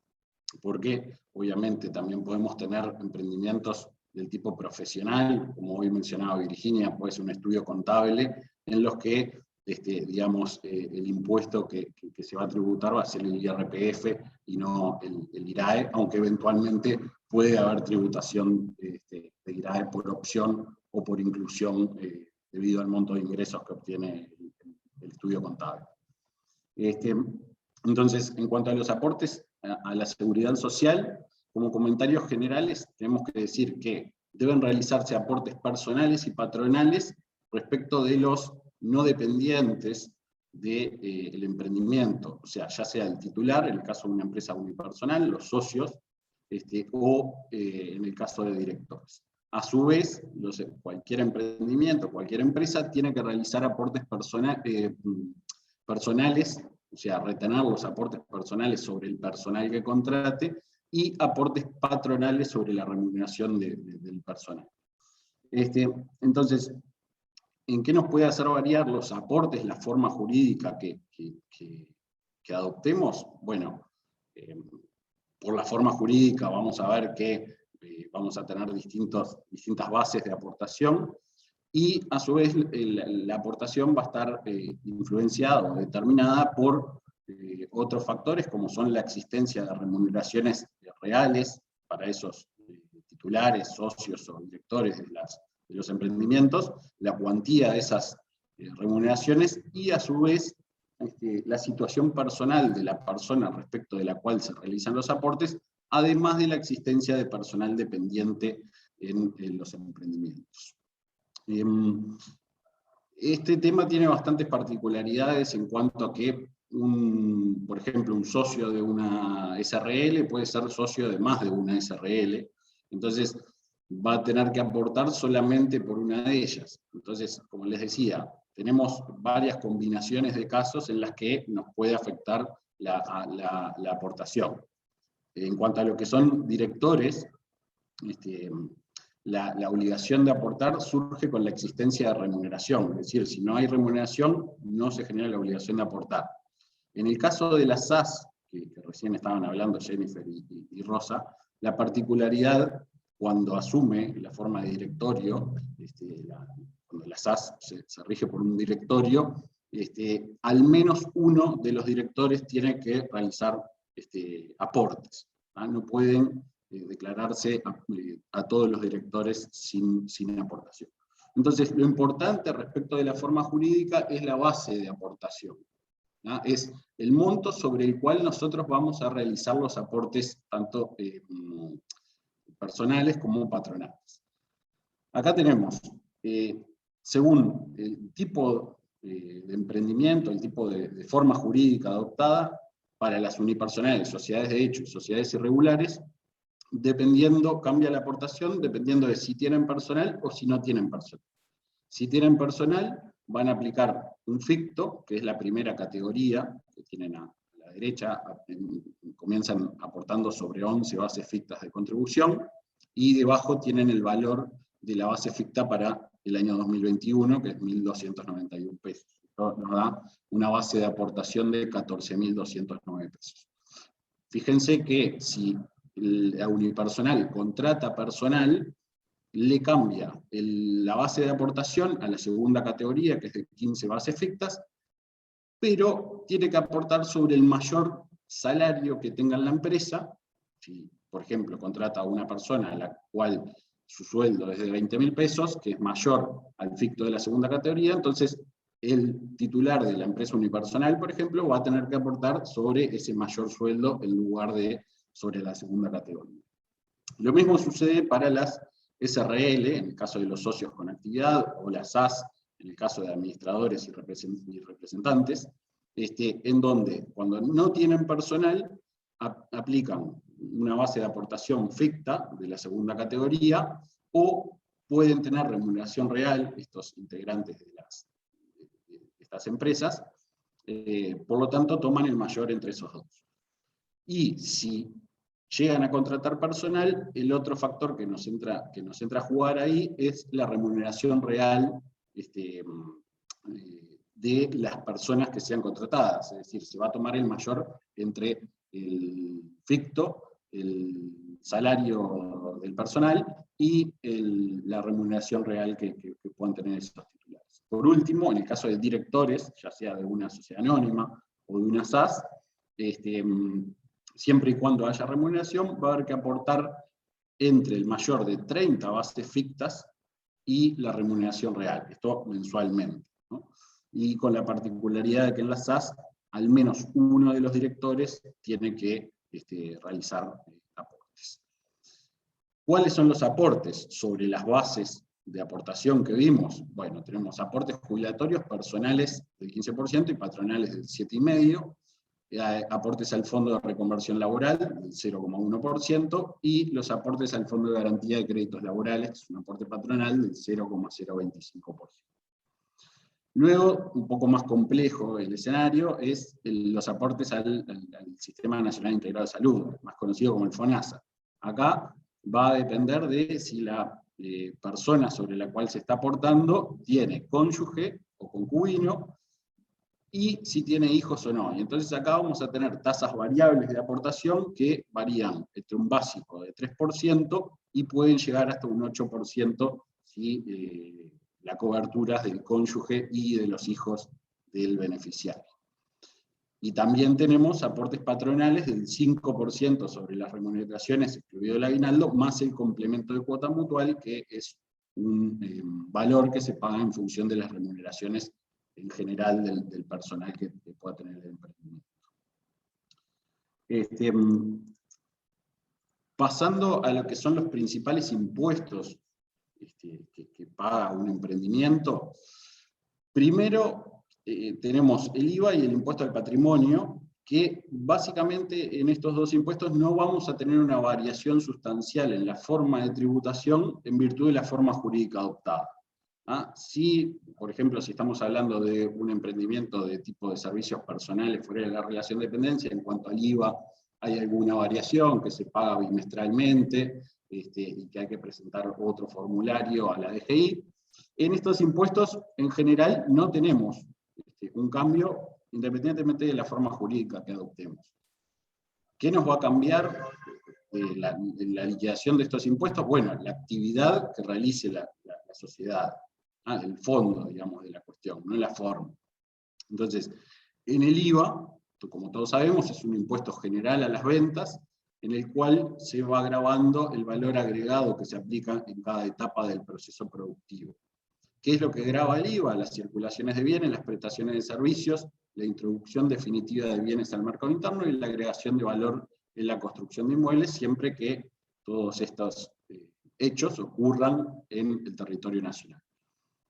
Porque obviamente también podemos tener emprendimientos del tipo profesional, como hoy mencionaba Virginia, puede ser un estudio contable, en los que digamos, el impuesto que se va a tributar va a ser el IRPF y no el IRAE, aunque eventualmente puede haber tributación de IRAE por opción o por inclusión debido al monto de ingresos que obtiene el estudio contable. Entonces, en cuanto a los aportes a la seguridad social, como comentarios generales, tenemos que decir que deben realizarse aportes personales y patronales respecto de los no dependientes del emprendimiento, o sea, ya sea el titular, en el caso de una empresa unipersonal, los socios, o en el caso de directores. A su vez, cualquier emprendimiento, cualquier empresa tiene que realizar aportes personales, o sea, retener los aportes personales sobre el personal que contrate, y aportes patronales sobre la remuneración del personal. Entonces, ¿En qué nos puede hacer variar los aportes, la forma jurídica que adoptemos? Bueno, por la forma jurídica vamos a ver que vamos a tener distintas bases de aportación, y a su vez la aportación va a estar influenciada o determinada por otros factores, como son la existencia de remuneraciones reales para esos titulares, socios o directores de los emprendimientos, la cuantía de esas remuneraciones, y a su vez la situación personal de la persona respecto de la cual se realizan los aportes, además de la existencia de personal dependiente en los emprendimientos. Este tema tiene bastantes particularidades en cuanto a que, por ejemplo, un socio de una SRL puede ser socio de más de una SRL, entonces va a tener que aportar solamente por una de ellas. Entonces, como les decía, tenemos varias combinaciones de casos en las que nos puede afectar la aportación. En cuanto a lo que son directores, la obligación de aportar surge con la existencia de remuneración, es decir, si no hay remuneración, no se genera la obligación de aportar. En el caso de las SAS, que recién estaban hablando Jennifer y Rosa, la particularidad cuando asume la forma de directorio, cuando la SAS se rige por un directorio, al menos uno de los directores tiene que realizar aportes. No pueden declararse a todos los directores sin aportación. Entonces, lo importante respecto de la forma jurídica es la base de aportación. Es el monto sobre el cual nosotros vamos a realizar los aportes, tanto personales como patronales. Acá tenemos, según el tipo de emprendimiento, el tipo de forma jurídica adoptada, para las unipersonales, sociedades de hecho y sociedades irregulares, cambia la aportación dependiendo de si tienen personal o si no tienen personal. Si tienen personal, van a aplicar un ficto, que es la primera categoría, que tienen a la derecha, comienzan aportando sobre 11 bases fictas de contribución, y debajo tienen el valor de la base ficta para el año 2021, que es 1.291 pesos. Esto nos da una base de aportación de 14.209 pesos. Fíjense que si la unipersonal contrata personal, le cambia la base de aportación a la segunda categoría, que es de 15 bases fictas, pero tiene que aportar sobre el mayor salario que tenga en la empresa. Si, por ejemplo, contrata a una persona a la cual su sueldo es de 20.000 pesos, que es mayor al ficto de la segunda categoría, entonces el titular de la empresa unipersonal, por ejemplo, va a tener que aportar sobre ese mayor sueldo en lugar de sobre la segunda categoría. Lo mismo sucede para las SRL, en el caso de los socios con actividad, o las SAS, en el caso de administradores y representantes, en donde cuando no tienen personal, aplican una base de aportación ficta de la segunda categoría, o pueden tener remuneración real, estos integrantes de estas empresas, por lo tanto toman el mayor entre esos dos. Y si llegan a contratar personal, el otro factor que nos entra a jugar ahí es la remuneración real de las personas que sean contratadas, es decir, se va a tomar el mayor entre el ficto, el salario del personal y la remuneración real que puedan tener esos titulares. Por último, en el caso de directores, ya sea de una sociedad anónima o de una SAS, siempre y cuando haya remuneración, va a haber que aportar entre el mayor de 30 bases fictas y la remuneración real, esto mensualmente, ¿no? Y con la particularidad de que en las SAS, al menos uno de los directores tiene que realizar aportes. ¿Cuáles son los aportes sobre las bases de aportación que vimos? Bueno, tenemos aportes jubilatorios personales del 15% y patronales del 7,5%, aportes al Fondo de Reconversión Laboral del 0,1%, y los aportes al Fondo de Garantía de Créditos Laborales, que es un aporte patronal del 0,025%. Luego, un poco más complejo el escenario, es los aportes al Sistema Nacional Integrado de Salud, más conocido como el FONASA. Acá va a depender de si la persona sobre la cual se está aportando tiene cónyuge o concubino, y si tiene hijos o no. Y entonces acá vamos a tener tasas variables de aportación que varían entre un básico de 3% y pueden llegar hasta un 8% si la cobertura es del cónyuge y de los hijos del beneficiario. Y también tenemos aportes patronales del 5% sobre las remuneraciones, excluido el aguinaldo, más el complemento de cuota mutual, que es un valor que se paga en función de las remuneraciones en general del personal que pueda tener el emprendimiento. Pasando a lo que son los principales impuestos que paga un emprendimiento, primero tenemos el IVA y el impuesto al patrimonio, que básicamente en estos dos impuestos no vamos a tener una variación sustancial en la forma de tributación en virtud de la forma jurídica adoptada. Si, por ejemplo, si estamos hablando de un emprendimiento de tipo de servicios personales fuera de la relación de dependencia, en cuanto al IVA hay alguna variación que se paga bimestralmente y que hay que presentar otro formulario a la DGI. En estos impuestos, en general, no tenemos un cambio independientemente de la forma jurídica que adoptemos. ¿Qué nos va a cambiar en la liquidación de estos impuestos? Bueno, la actividad que realice la sociedad. El fondo, digamos, de la cuestión, no la forma. Entonces, en el IVA, como todos sabemos, es un impuesto general a las ventas, en el cual se va agravando el valor agregado que se aplica en cada etapa del proceso productivo. ¿Qué es lo que grava el IVA? Las circulaciones de bienes, las prestaciones de servicios, la introducción definitiva de bienes al mercado interno y la agregación de valor en la construcción de inmuebles, siempre que todos estos hechos ocurran en el territorio nacional.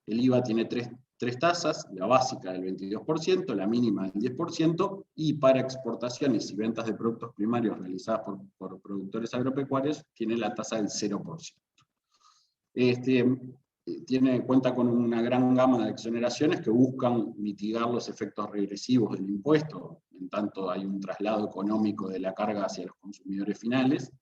El IVA tiene tres tasas, la básica del 22%, la mínima del 10%, y para exportaciones y ventas de productos primarios realizadas por productores agropecuarios, tiene la tasa del 0%. Cuenta con una gran gama de exoneraciones que buscan mitigar los efectos regresivos del impuesto, en tanto hay un traslado económico de la carga hacia los consumidores finales,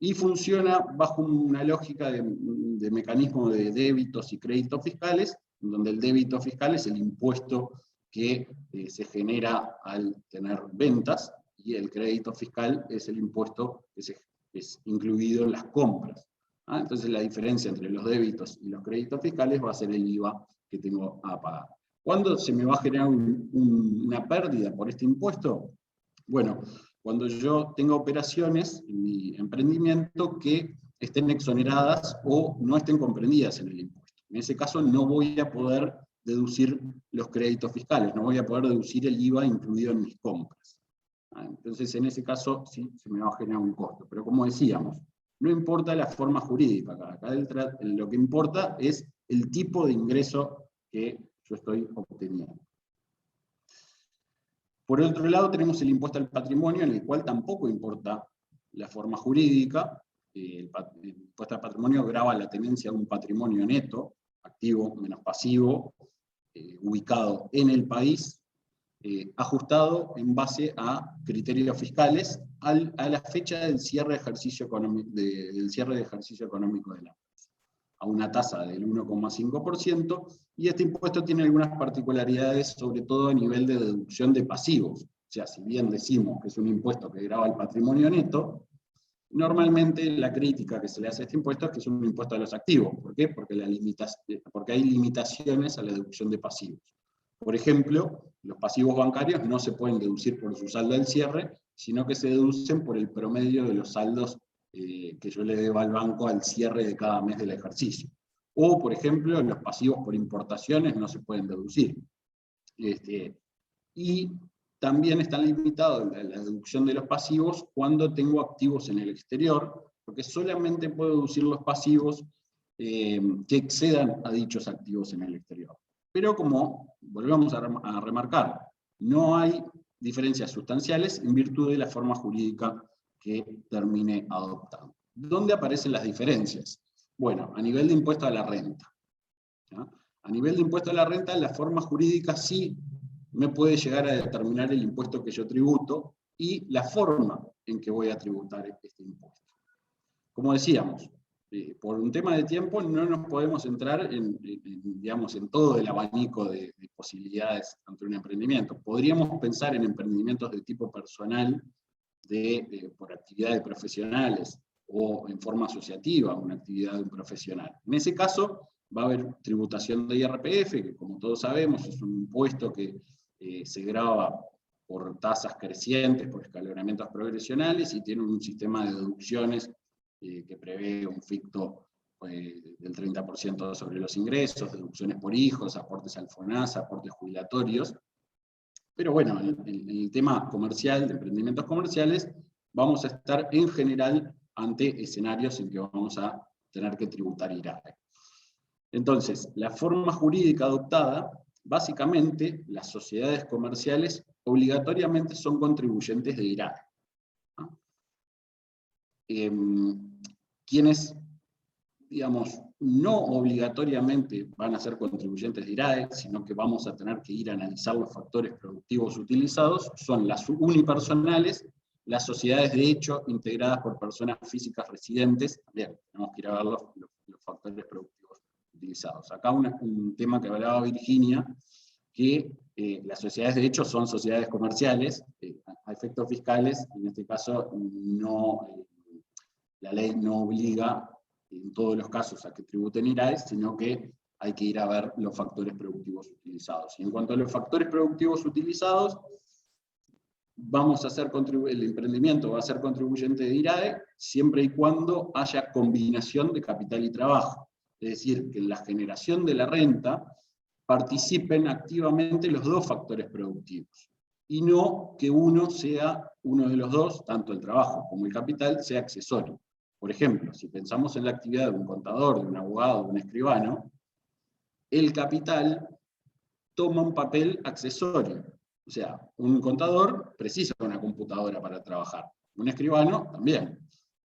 y funciona bajo una lógica de mecanismo de débitos y créditos fiscales, donde el débito fiscal es el impuesto que se genera al tener ventas, y el crédito fiscal es el impuesto que es incluido en las compras. Entonces la diferencia entre los débitos y los créditos fiscales va a ser el IVA que tengo a pagar. ¿Cuándo se me va a generar una pérdida por este impuesto? Bueno, cuando yo tenga operaciones en mi emprendimiento que estén exoneradas o no estén comprendidas en el impuesto. En ese caso no voy a poder deducir los créditos fiscales, no voy a poder deducir el IVA incluido en mis compras. Entonces en ese caso sí se me va a generar un costo. Pero como decíamos, no importa la forma jurídica, acá lo que importa es el tipo de ingreso que yo estoy obteniendo. Por otro lado tenemos el impuesto al patrimonio, en el cual tampoco importa la forma jurídica. El impuesto al patrimonio grava la tenencia de un patrimonio neto, activo menos pasivo, ubicado en el país, ajustado en base a criterios fiscales a la fecha del cierre de ejercicio económico de la empresa, a una tasa del 1,5%, y este impuesto tiene algunas particularidades, sobre todo a nivel de deducción de pasivos. O sea, si bien decimos que es un impuesto que grava el patrimonio neto, normalmente la crítica que se le hace a este impuesto es que es un impuesto a los activos. ¿Por qué? Porque hay limitaciones a la deducción de pasivos. Por ejemplo, los pasivos bancarios no se pueden deducir por su saldo del cierre, sino que se deducen por el promedio de los saldos que yo le debo al banco al cierre de cada mes del ejercicio. O, por ejemplo, los pasivos por importaciones no se pueden deducir. Y también está limitado la deducción de los pasivos cuando tengo activos en el exterior, porque solamente puedo deducir los pasivos que excedan a dichos activos en el exterior. Pero como volvemos a remarcar, no hay diferencias sustanciales en virtud de la forma jurídica que termine adoptando. ¿Dónde aparecen las diferencias? Bueno, a nivel de impuesto a la renta. ¿Ya? A nivel de impuesto a la renta, la forma jurídica sí me puede llegar a determinar el impuesto que yo tributo y la forma en que voy a tributar este impuesto. Como decíamos, por un tema de tiempo no nos podemos entrar digamos, en todo el abanico de posibilidades ante un emprendimiento. Podríamos pensar en emprendimientos de tipo personal, por actividades profesionales, o en forma asociativa, una actividad de un profesional. En ese caso, va a haber tributación de IRPF, que como todos sabemos es un impuesto que se grava por tasas crecientes, por escalonamientos progresionales, y tiene un sistema de deducciones que prevé un ficto del 30% sobre los ingresos, deducciones por hijos, aportes al FONASA, aportes jubilatorios. Pero bueno, en el tema comercial, de emprendimientos comerciales, vamos a estar en general ante escenarios en que vamos a tener que tributar IRAE. Entonces, la forma jurídica adoptada, básicamente, las sociedades comerciales obligatoriamente son contribuyentes de IRAE. Quienes, digamos, no obligatoriamente van a ser contribuyentes de IRAE, sino que vamos a tener que ir a analizar los factores productivos utilizados, son las unipersonales, las sociedades de hecho integradas por personas físicas residentes. Bien, tenemos que ir a ver los factores productivos utilizados. Acá un tema que hablaba Virginia, que las sociedades de hecho son sociedades comerciales, a efectos fiscales, en este caso la ley no obliga en todos los casos a que tributen IRAE, sino que hay que ir a ver los factores productivos utilizados. Y en cuanto a los factores productivos utilizados, el emprendimiento va a ser contribuyente de IRAE siempre y cuando haya combinación de capital y trabajo. Es decir, que en la generación de la renta participen activamente los dos factores productivos, y no que uno de los dos, tanto el trabajo como el capital, sea accesorio. Por ejemplo, si pensamos en la actividad de un contador, de un abogado, de un escribano, el capital toma un papel accesorio. O sea, un contador precisa una computadora para trabajar, un escribano también.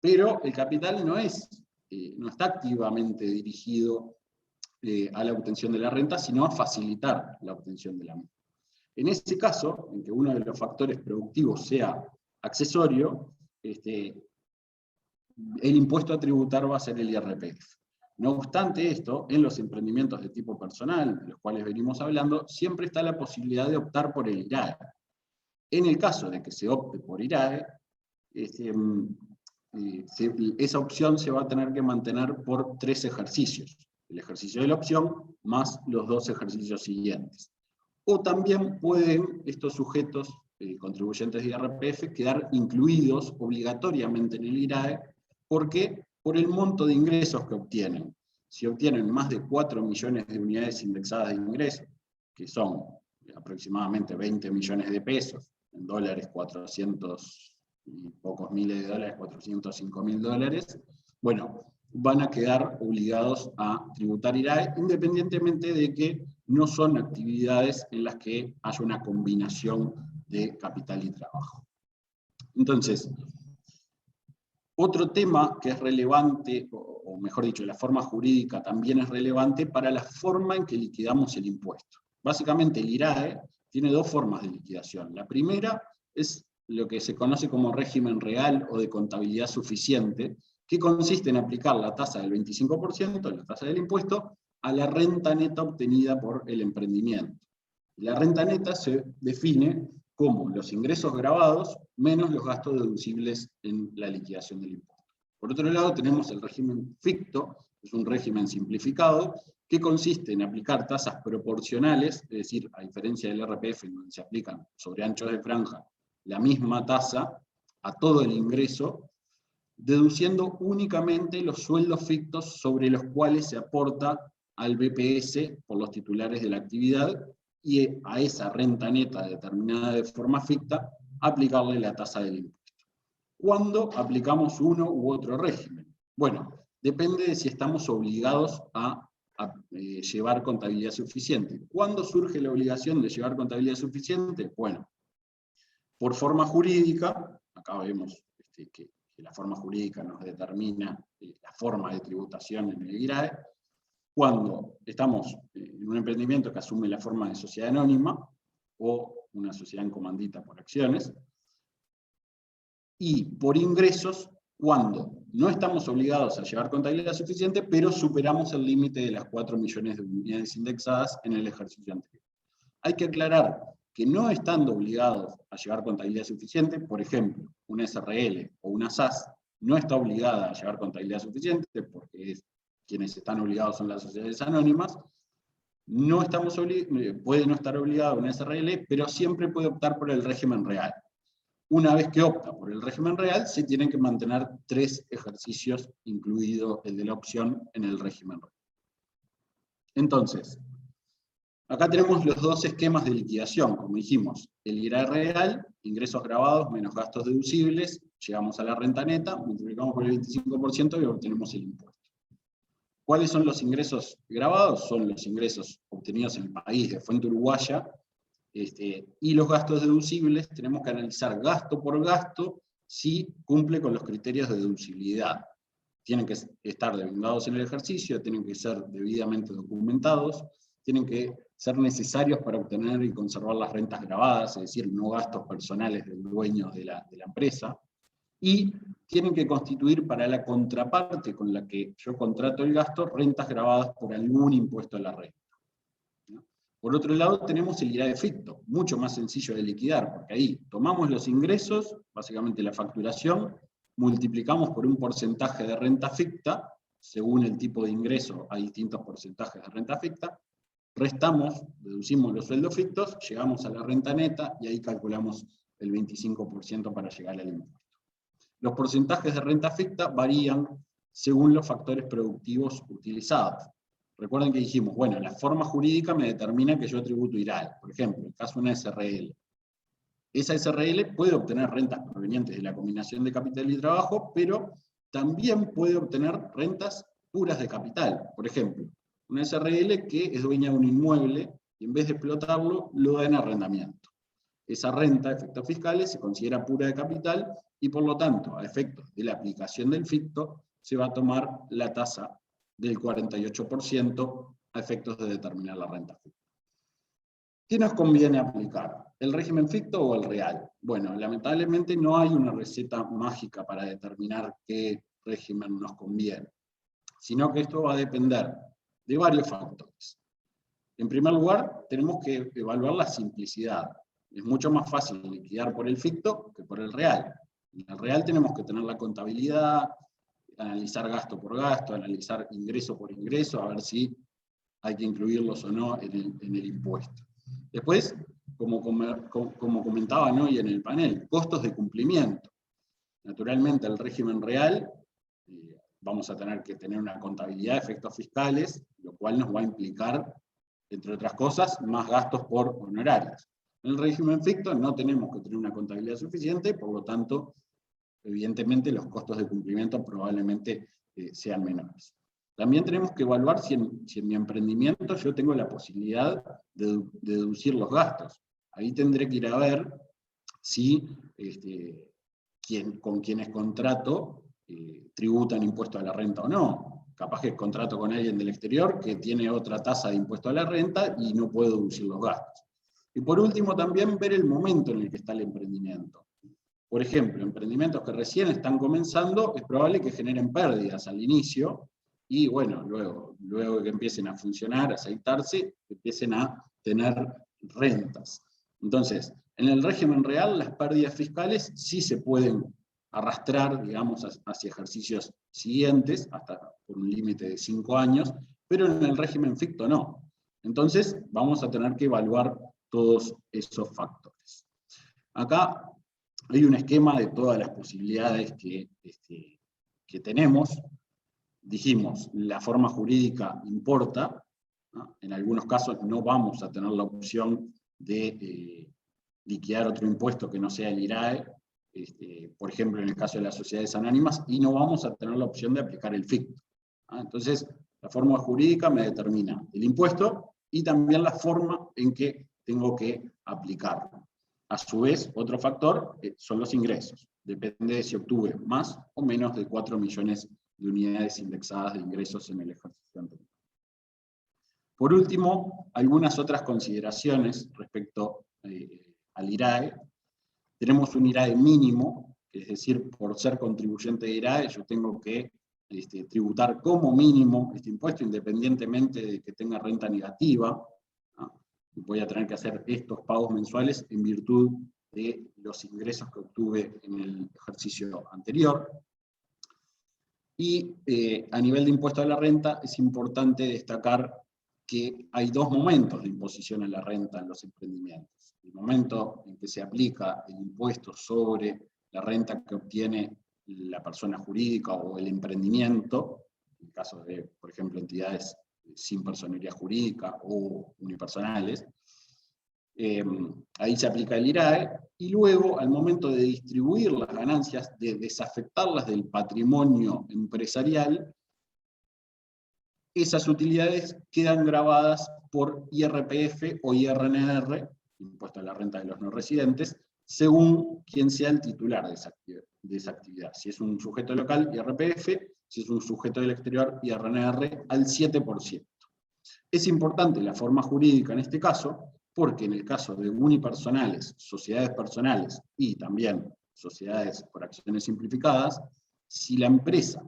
Pero el capital no está activamente dirigido a la obtención de la renta, sino a facilitar la obtención de la misma. En ese caso, en que uno de los factores productivos sea accesorio, el impuesto a tributar va a ser el IRPF. No obstante esto, en los emprendimientos de tipo personal, de los cuales venimos hablando, siempre está la posibilidad de optar por el IRAE. En el caso de que se opte por IRAE, esa opción se va a tener que mantener por 3 ejercicios. El ejercicio de la opción más los 2 ejercicios siguientes. O también pueden estos sujetos contribuyentes de IRPF quedar incluidos obligatoriamente en el IRAE, porque por el monto de ingresos que obtienen. Si obtienen más de 4 millones de unidades indexadas de ingresos, que son aproximadamente 20 millones de pesos, en dólares 400 y pocos miles de dólares, 405.000 dólares, bueno, van a quedar obligados a tributar IRAE, independientemente de que no son actividades en las que haya una combinación de capital y trabajo. Entonces, otro tema que es relevante, o mejor dicho, la forma jurídica también es relevante para la forma en que liquidamos el impuesto. Básicamente el IRAE tiene 2 formas de liquidación. La primera es lo que se conoce como régimen real o de contabilidad suficiente, que consiste en aplicar la tasa del 25%, la tasa del impuesto, a la renta neta obtenida por el emprendimiento. La renta neta se define como los ingresos grabados menos los gastos deducibles en la liquidación del impuesto. Por otro lado, tenemos el régimen ficto, que es un régimen simplificado, que consiste en aplicar tasas proporcionales, es decir, a diferencia del IRPF, en donde se aplican sobre anchos de franja la misma tasa a todo el ingreso, deduciendo únicamente los sueldos fictos sobre los cuales se aporta al BPS por los titulares de la actividad, y a esa renta neta determinada de forma ficta, aplicarle la tasa del impuesto. ¿Cuándo aplicamos uno u otro régimen? Bueno, depende de si estamos obligados a llevar contabilidad suficiente. ¿Cuándo surge la obligación de llevar contabilidad suficiente? Bueno, por forma jurídica, acá vemos que la forma jurídica nos determina la forma de tributación en el IRAE, cuando estamos en un emprendimiento que asume la forma de sociedad anónima, o una sociedad en comandita por acciones, y por ingresos cuando no estamos obligados a llevar contabilidad suficiente, pero superamos el límite de las 4 millones de unidades indexadas en el ejercicio anterior. Hay que aclarar que no estando obligados a llevar contabilidad suficiente, por ejemplo, una SRL o una SAS no está obligada a llevar contabilidad suficiente, porque quienes están obligados son las sociedades anónimas, puede no estar obligado a una SRL, pero siempre puede optar por el régimen real. Una vez que opta por el régimen real, se tienen que mantener 3 ejercicios, incluido el de la opción, en el régimen real. Entonces, acá tenemos los 2 esquemas de liquidación, como dijimos, el IRAE real, ingresos grabados menos gastos deducibles, llegamos a la renta neta, multiplicamos por el 25% y obtenemos el impuesto. ¿Cuáles son los ingresos grabados? Son los ingresos obtenidos en el país de fuente uruguaya, y los gastos deducibles tenemos que analizar gasto por gasto si cumple con los criterios de deducibilidad. Tienen que estar devengados en el ejercicio, tienen que ser debidamente documentados, tienen que ser necesarios para obtener y conservar las rentas grabadas, es decir, no gastos personales del dueño de la empresa, y tienen que constituir para la contraparte con la que yo contrato el gasto, rentas grabadas por algún impuesto a la renta. Por otro lado, tenemos el IRAE ficto, mucho más sencillo de liquidar, porque ahí tomamos los ingresos, básicamente la facturación, multiplicamos por un porcentaje de renta ficta, según el tipo de ingreso hay distintos porcentajes de renta ficta, restamos, deducimos los sueldos fictos, llegamos a la renta neta y ahí calculamos el 25% para llegar al impuesto. Los porcentajes de renta ficta varían según los factores productivos utilizados. Recuerden que dijimos, bueno, la forma jurídica me determina que yo tributo IRAE. Por ejemplo, en el caso de una SRL. Esa SRL puede obtener rentas provenientes de la combinación de capital y trabajo, pero también puede obtener rentas puras de capital. Por ejemplo, una SRL que es dueña de un inmueble y en vez de explotarlo, lo da en arrendamiento. Esa renta, efectos fiscales, se considera pura de capital y por lo tanto, a efectos de la aplicación del ficto, se va a tomar la tasa del 48% a efectos de determinar la renta ficta. ¿Qué nos conviene aplicar? ¿El régimen ficto o el real? Bueno, lamentablemente no hay una receta mágica para determinar qué régimen nos conviene, sino que esto va a depender de varios factores. En primer lugar, tenemos que evaluar la simplicidad. Es mucho más fácil liquidar por el ficto que por el real. En el real tenemos que tener la contabilidad, analizar gasto por gasto, analizar ingreso por ingreso, a ver si hay que incluirlos o no en el impuesto. Después, como comentaba hoy en el panel, costos de cumplimiento. Naturalmente, el régimen real, vamos a tener que tener una contabilidad de efectos fiscales, lo cual nos va a implicar, entre otras cosas, más gastos por honorarios. En el régimen ficto no tenemos que tener una contabilidad suficiente, por lo tanto, evidentemente los costos de cumplimiento probablemente sean menores. También tenemos que evaluar si en mi emprendimiento yo tengo la posibilidad de deducir los gastos. Ahí tendré que ir a ver si con quienes contrato tributan impuesto a la renta o no. Capaz que contrato con alguien del exterior que tiene otra tasa de impuesto a la renta y no puedo deducir los gastos. Y por último también ver el momento en el que está el emprendimiento. Por ejemplo, emprendimientos que recién están comenzando, es probable que generen pérdidas al inicio, y bueno, luego que empiecen a funcionar, a aceitarse, empiecen a tener rentas. Entonces, en el régimen real, las pérdidas fiscales sí se pueden arrastrar, digamos, hacia ejercicios siguientes, hasta por un límite de 5 años, pero en el régimen ficto no. Entonces, vamos a tener que evaluar todos esos factores. Acá hay un esquema de todas las posibilidades que tenemos. Dijimos, la forma jurídica importa, ¿no? En algunos casos no vamos a tener la opción de liquidar otro impuesto que no sea el IRAE, por ejemplo en el caso de las sociedades anónimas, y no vamos a tener la opción de aplicar el ficto. Entonces, la forma jurídica me determina el impuesto y también la forma en que tengo que aplicarlo. A su vez, otro factor son los ingresos. Depende de si obtuve más o menos de 4 millones de unidades indexadas de ingresos en el ejercicio anterior. Por último, algunas otras consideraciones respecto al IRAE. Tenemos un IRAE mínimo, es decir, por ser contribuyente de IRAE, yo tengo que tributar como mínimo este impuesto, independientemente de que tenga renta negativa, ¿no? Voy a tener que hacer estos pagos mensuales en virtud de los ingresos que obtuve en el ejercicio anterior. Y a nivel de impuesto a la renta, es importante destacar que hay dos momentos de imposición a la renta en los emprendimientos. El momento en que se aplica el impuesto sobre la renta que obtiene la persona jurídica o el emprendimiento, en el caso de, por ejemplo, entidades sin personería jurídica o unipersonales, ahí se aplica el IRAE, y luego, al momento de distribuir las ganancias, de desafectarlas del patrimonio empresarial, esas utilidades quedan grabadas por IRPF o IRNR, impuesto a la renta de los no residentes, según quien sea el titular de esa actividad. Si es un sujeto local, IRPF; si es un sujeto del exterior, IRNR al 7%. Es importante la forma jurídica en este caso, porque en el caso de unipersonales, sociedades personales y también sociedades por acciones simplificadas, si la empresa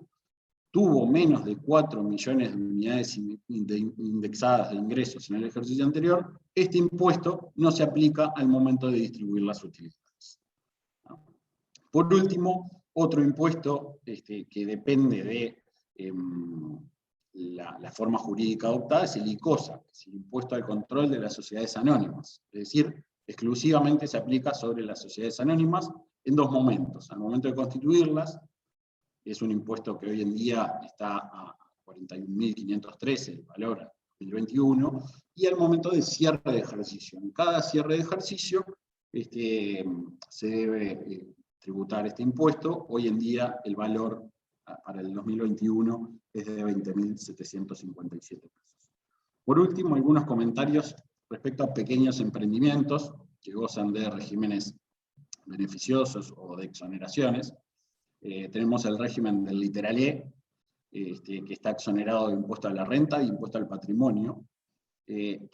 tuvo menos de 4 millones de unidades indexadas de ingresos en el ejercicio anterior, este impuesto no se aplica al momento de distribuir las utilidades. Por último, otro impuesto que depende de la forma jurídica adoptada es el ICOSA, que es el impuesto al control de las sociedades anónimas. Es decir, exclusivamente se aplica sobre las sociedades anónimas en dos momentos: al momento de constituirlas, es un impuesto que hoy en día está a 41.513 el valor 2021, y al momento de cierre de ejercicio. En cada cierre de ejercicio se debe tributar este impuesto. Hoy en día el valor para el 2021 es de 20.757 pesos. Por último, algunos comentarios respecto a pequeños emprendimientos que gozan de regímenes beneficiosos o de exoneraciones. Tenemos el régimen del literal E, que está exonerado de impuesto a la renta y impuesto al patrimonio. ¿Qué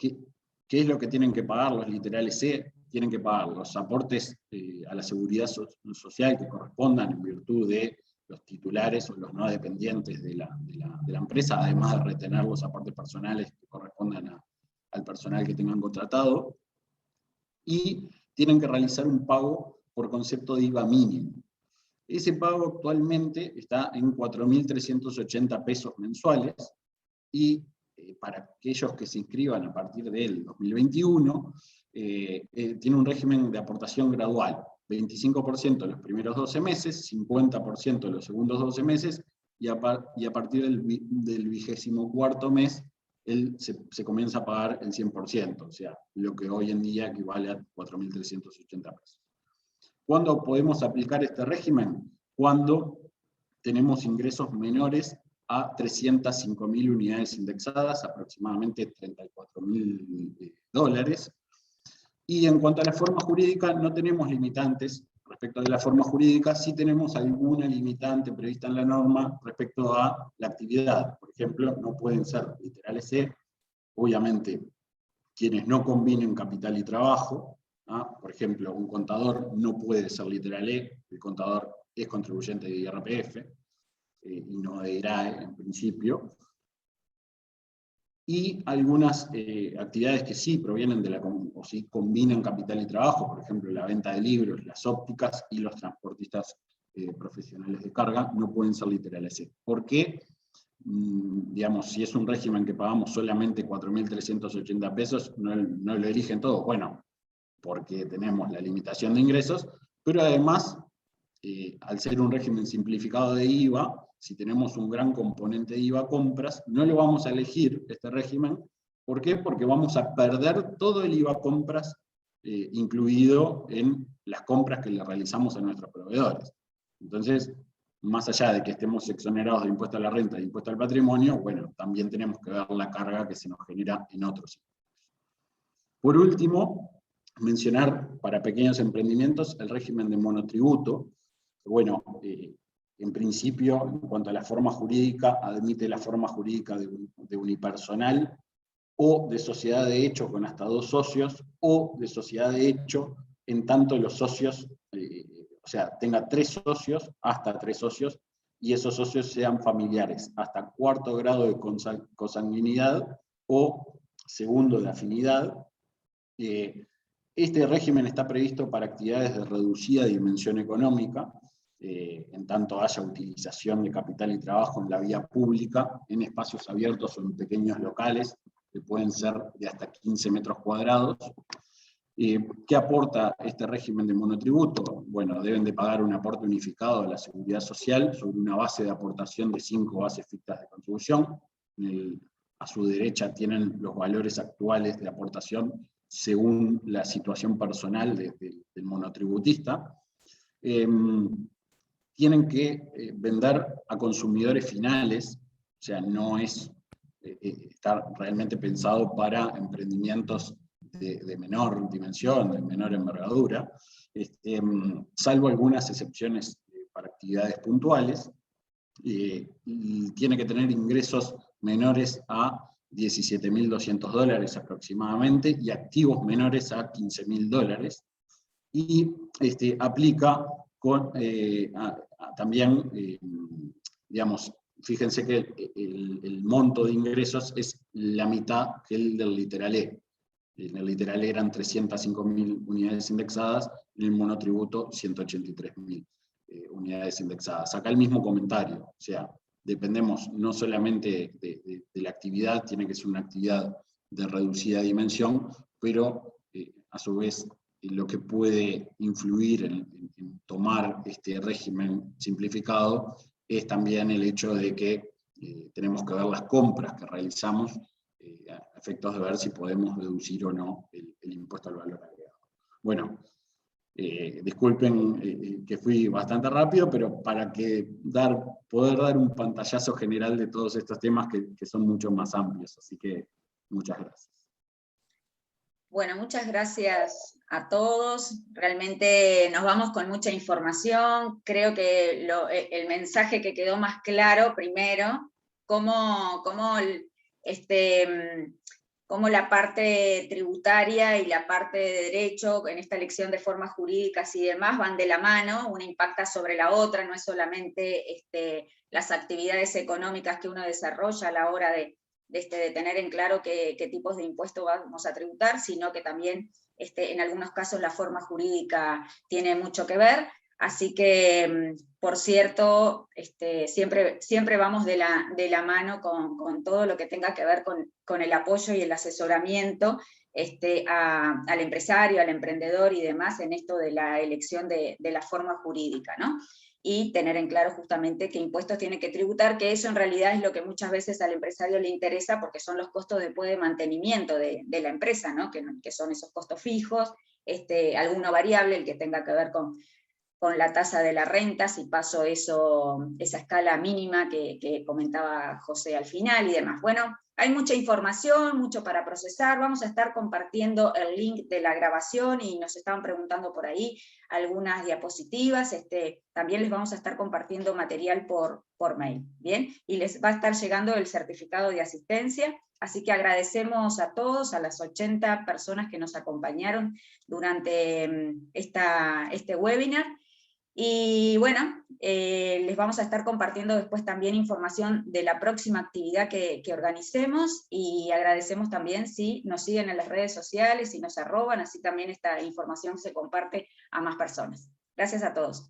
es lo que tienen que pagar los literales E? Tienen que pagar los aportes a la seguridad social que correspondan en virtud de los titulares o los no dependientes de la empresa, además de retener los aportes personales que correspondan al personal que tengan contratado, y tienen que realizar un pago por concepto de IVA mínimo. Ese pago actualmente está en 4.380 pesos mensuales, y para aquellos que se inscriban a partir del 2021, tiene un régimen de aportación gradual: 25% los primeros 12 meses, 50% los segundos 12 meses, y a partir del 24º mes se comienza a pagar el 100%, o sea, lo que hoy en día equivale a 4.380 pesos. ¿Cuándo podemos aplicar este régimen? Cuando tenemos ingresos menores a 305.000 unidades indexadas, aproximadamente $34.000. Y en cuanto a la forma jurídica, no tenemos limitantes respecto de la forma jurídica. Sí tenemos alguna limitante prevista en la norma respecto a la actividad. Por ejemplo, no pueden ser literales E, obviamente, quienes no combinen capital y trabajo. Por ejemplo, un contador no puede ser literal E, el contador es contribuyente de IRPF, y no de IRAE en principio. Y algunas actividades que sí provienen o sí combinan capital y trabajo, por ejemplo, la venta de libros, las ópticas y los transportistas profesionales de carga, no pueden ser literales E. ¿Por qué? Digamos, si es un régimen que pagamos solamente 4.380 pesos, no lo eligen todos. Bueno, porque tenemos la limitación de ingresos, pero además, al ser un régimen simplificado de IVA, si tenemos un gran componente de IVA compras, no lo vamos a elegir este régimen. ¿Por qué? Porque vamos a perder todo el IVA compras incluido en las compras que le realizamos a nuestros proveedores. Entonces, más allá de que estemos exonerados de impuesto a la renta y impuesto al patrimonio, bueno, también tenemos que ver la carga que se nos genera en otros impuestos. Por último, mencionar para pequeños emprendimientos el régimen de monotributo. Bueno, en principio, en cuanto a la forma jurídica, admite la forma jurídica de unipersonal, o de sociedad de hecho con hasta 2 socios, o de sociedad de hecho en tanto los socios, o sea, tenga 3 socios, hasta 3 socios, y esos socios sean familiares, hasta 4º grado de consanguinidad o 2º de afinidad. Este régimen está previsto para actividades de reducida dimensión económica, en tanto haya utilización de capital y trabajo en la vía pública, en espacios abiertos o en pequeños locales, que pueden ser de hasta 15 metros cuadrados. ¿Qué aporta este régimen de monotributo? Bueno, deben de pagar un aporte unificado a la Seguridad Social sobre una base de aportación de 5 bases fictas de contribución. A su derecha tienen los valores actuales de aportación según la situación personal del monotributista. Tienen que vender a consumidores finales, o sea, no está realmente pensado para emprendimientos de menor dimensión, de menor envergadura, salvo algunas excepciones para actividades puntuales, y tiene que tener ingresos menores a $17.200 aproximadamente, y activos menores a $15.000, y aplica con, también, digamos, fíjense que el monto de ingresos es la mitad que el del literal E. En el literal E eran 305.000 unidades indexadas, en el monotributo 183.000 unidades indexadas. Acá el mismo comentario, o sea, dependemos no solamente de la actividad, tiene que ser una actividad de reducida dimensión, pero a su vez lo que puede influir en tomar este régimen simplificado es también el hecho de que tenemos que ver las compras que realizamos a efectos de ver si podemos deducir o no el impuesto al valor agregado. Bueno, disculpen que fui bastante rápido, pero para poder dar un pantallazo general de todos estos temas que son mucho más amplios, así que muchas gracias. Bueno, muchas gracias a todos. Realmente nos vamos con mucha información. Creo que el mensaje que quedó más claro, primero, cómo la parte tributaria y la parte de derecho, en esta elección de formas jurídicas y demás, van de la mano, una impacta sobre la otra, no es solamente las actividades económicas que uno desarrolla a la hora de tener en claro qué tipos de impuestos vamos a tributar, sino que también en algunos casos la forma jurídica tiene mucho que ver. Así que, por cierto, siempre vamos de la mano con todo lo que tenga que ver con el apoyo y el asesoramiento al empresario, al emprendedor y demás en esto de la elección de la forma jurídica, ¿no? Y tener en claro justamente qué impuestos tiene que tributar, que eso en realidad es lo que muchas veces al empresario le interesa, porque son los costos después de mantenimiento de la empresa, ¿no? Que son esos costos fijos, alguno variable, el que tenga que ver con la tasa de la renta, si paso esa escala mínima que comentaba José al final y demás. Bueno, hay mucha información, mucho para procesar. Vamos a estar compartiendo el link de la grabación y nos estaban preguntando por ahí algunas diapositivas. También les vamos a estar compartiendo material por mail, ¿bien? Y les va a estar llegando el certificado de asistencia. Así que agradecemos a todos, a las 80 personas que nos acompañaron durante este webinar. Y bueno, les vamos a estar compartiendo después también información de la próxima actividad que organicemos, y agradecemos también si nos siguen en las redes sociales, si nos arroban, así también esta información se comparte a más personas. Gracias a todos.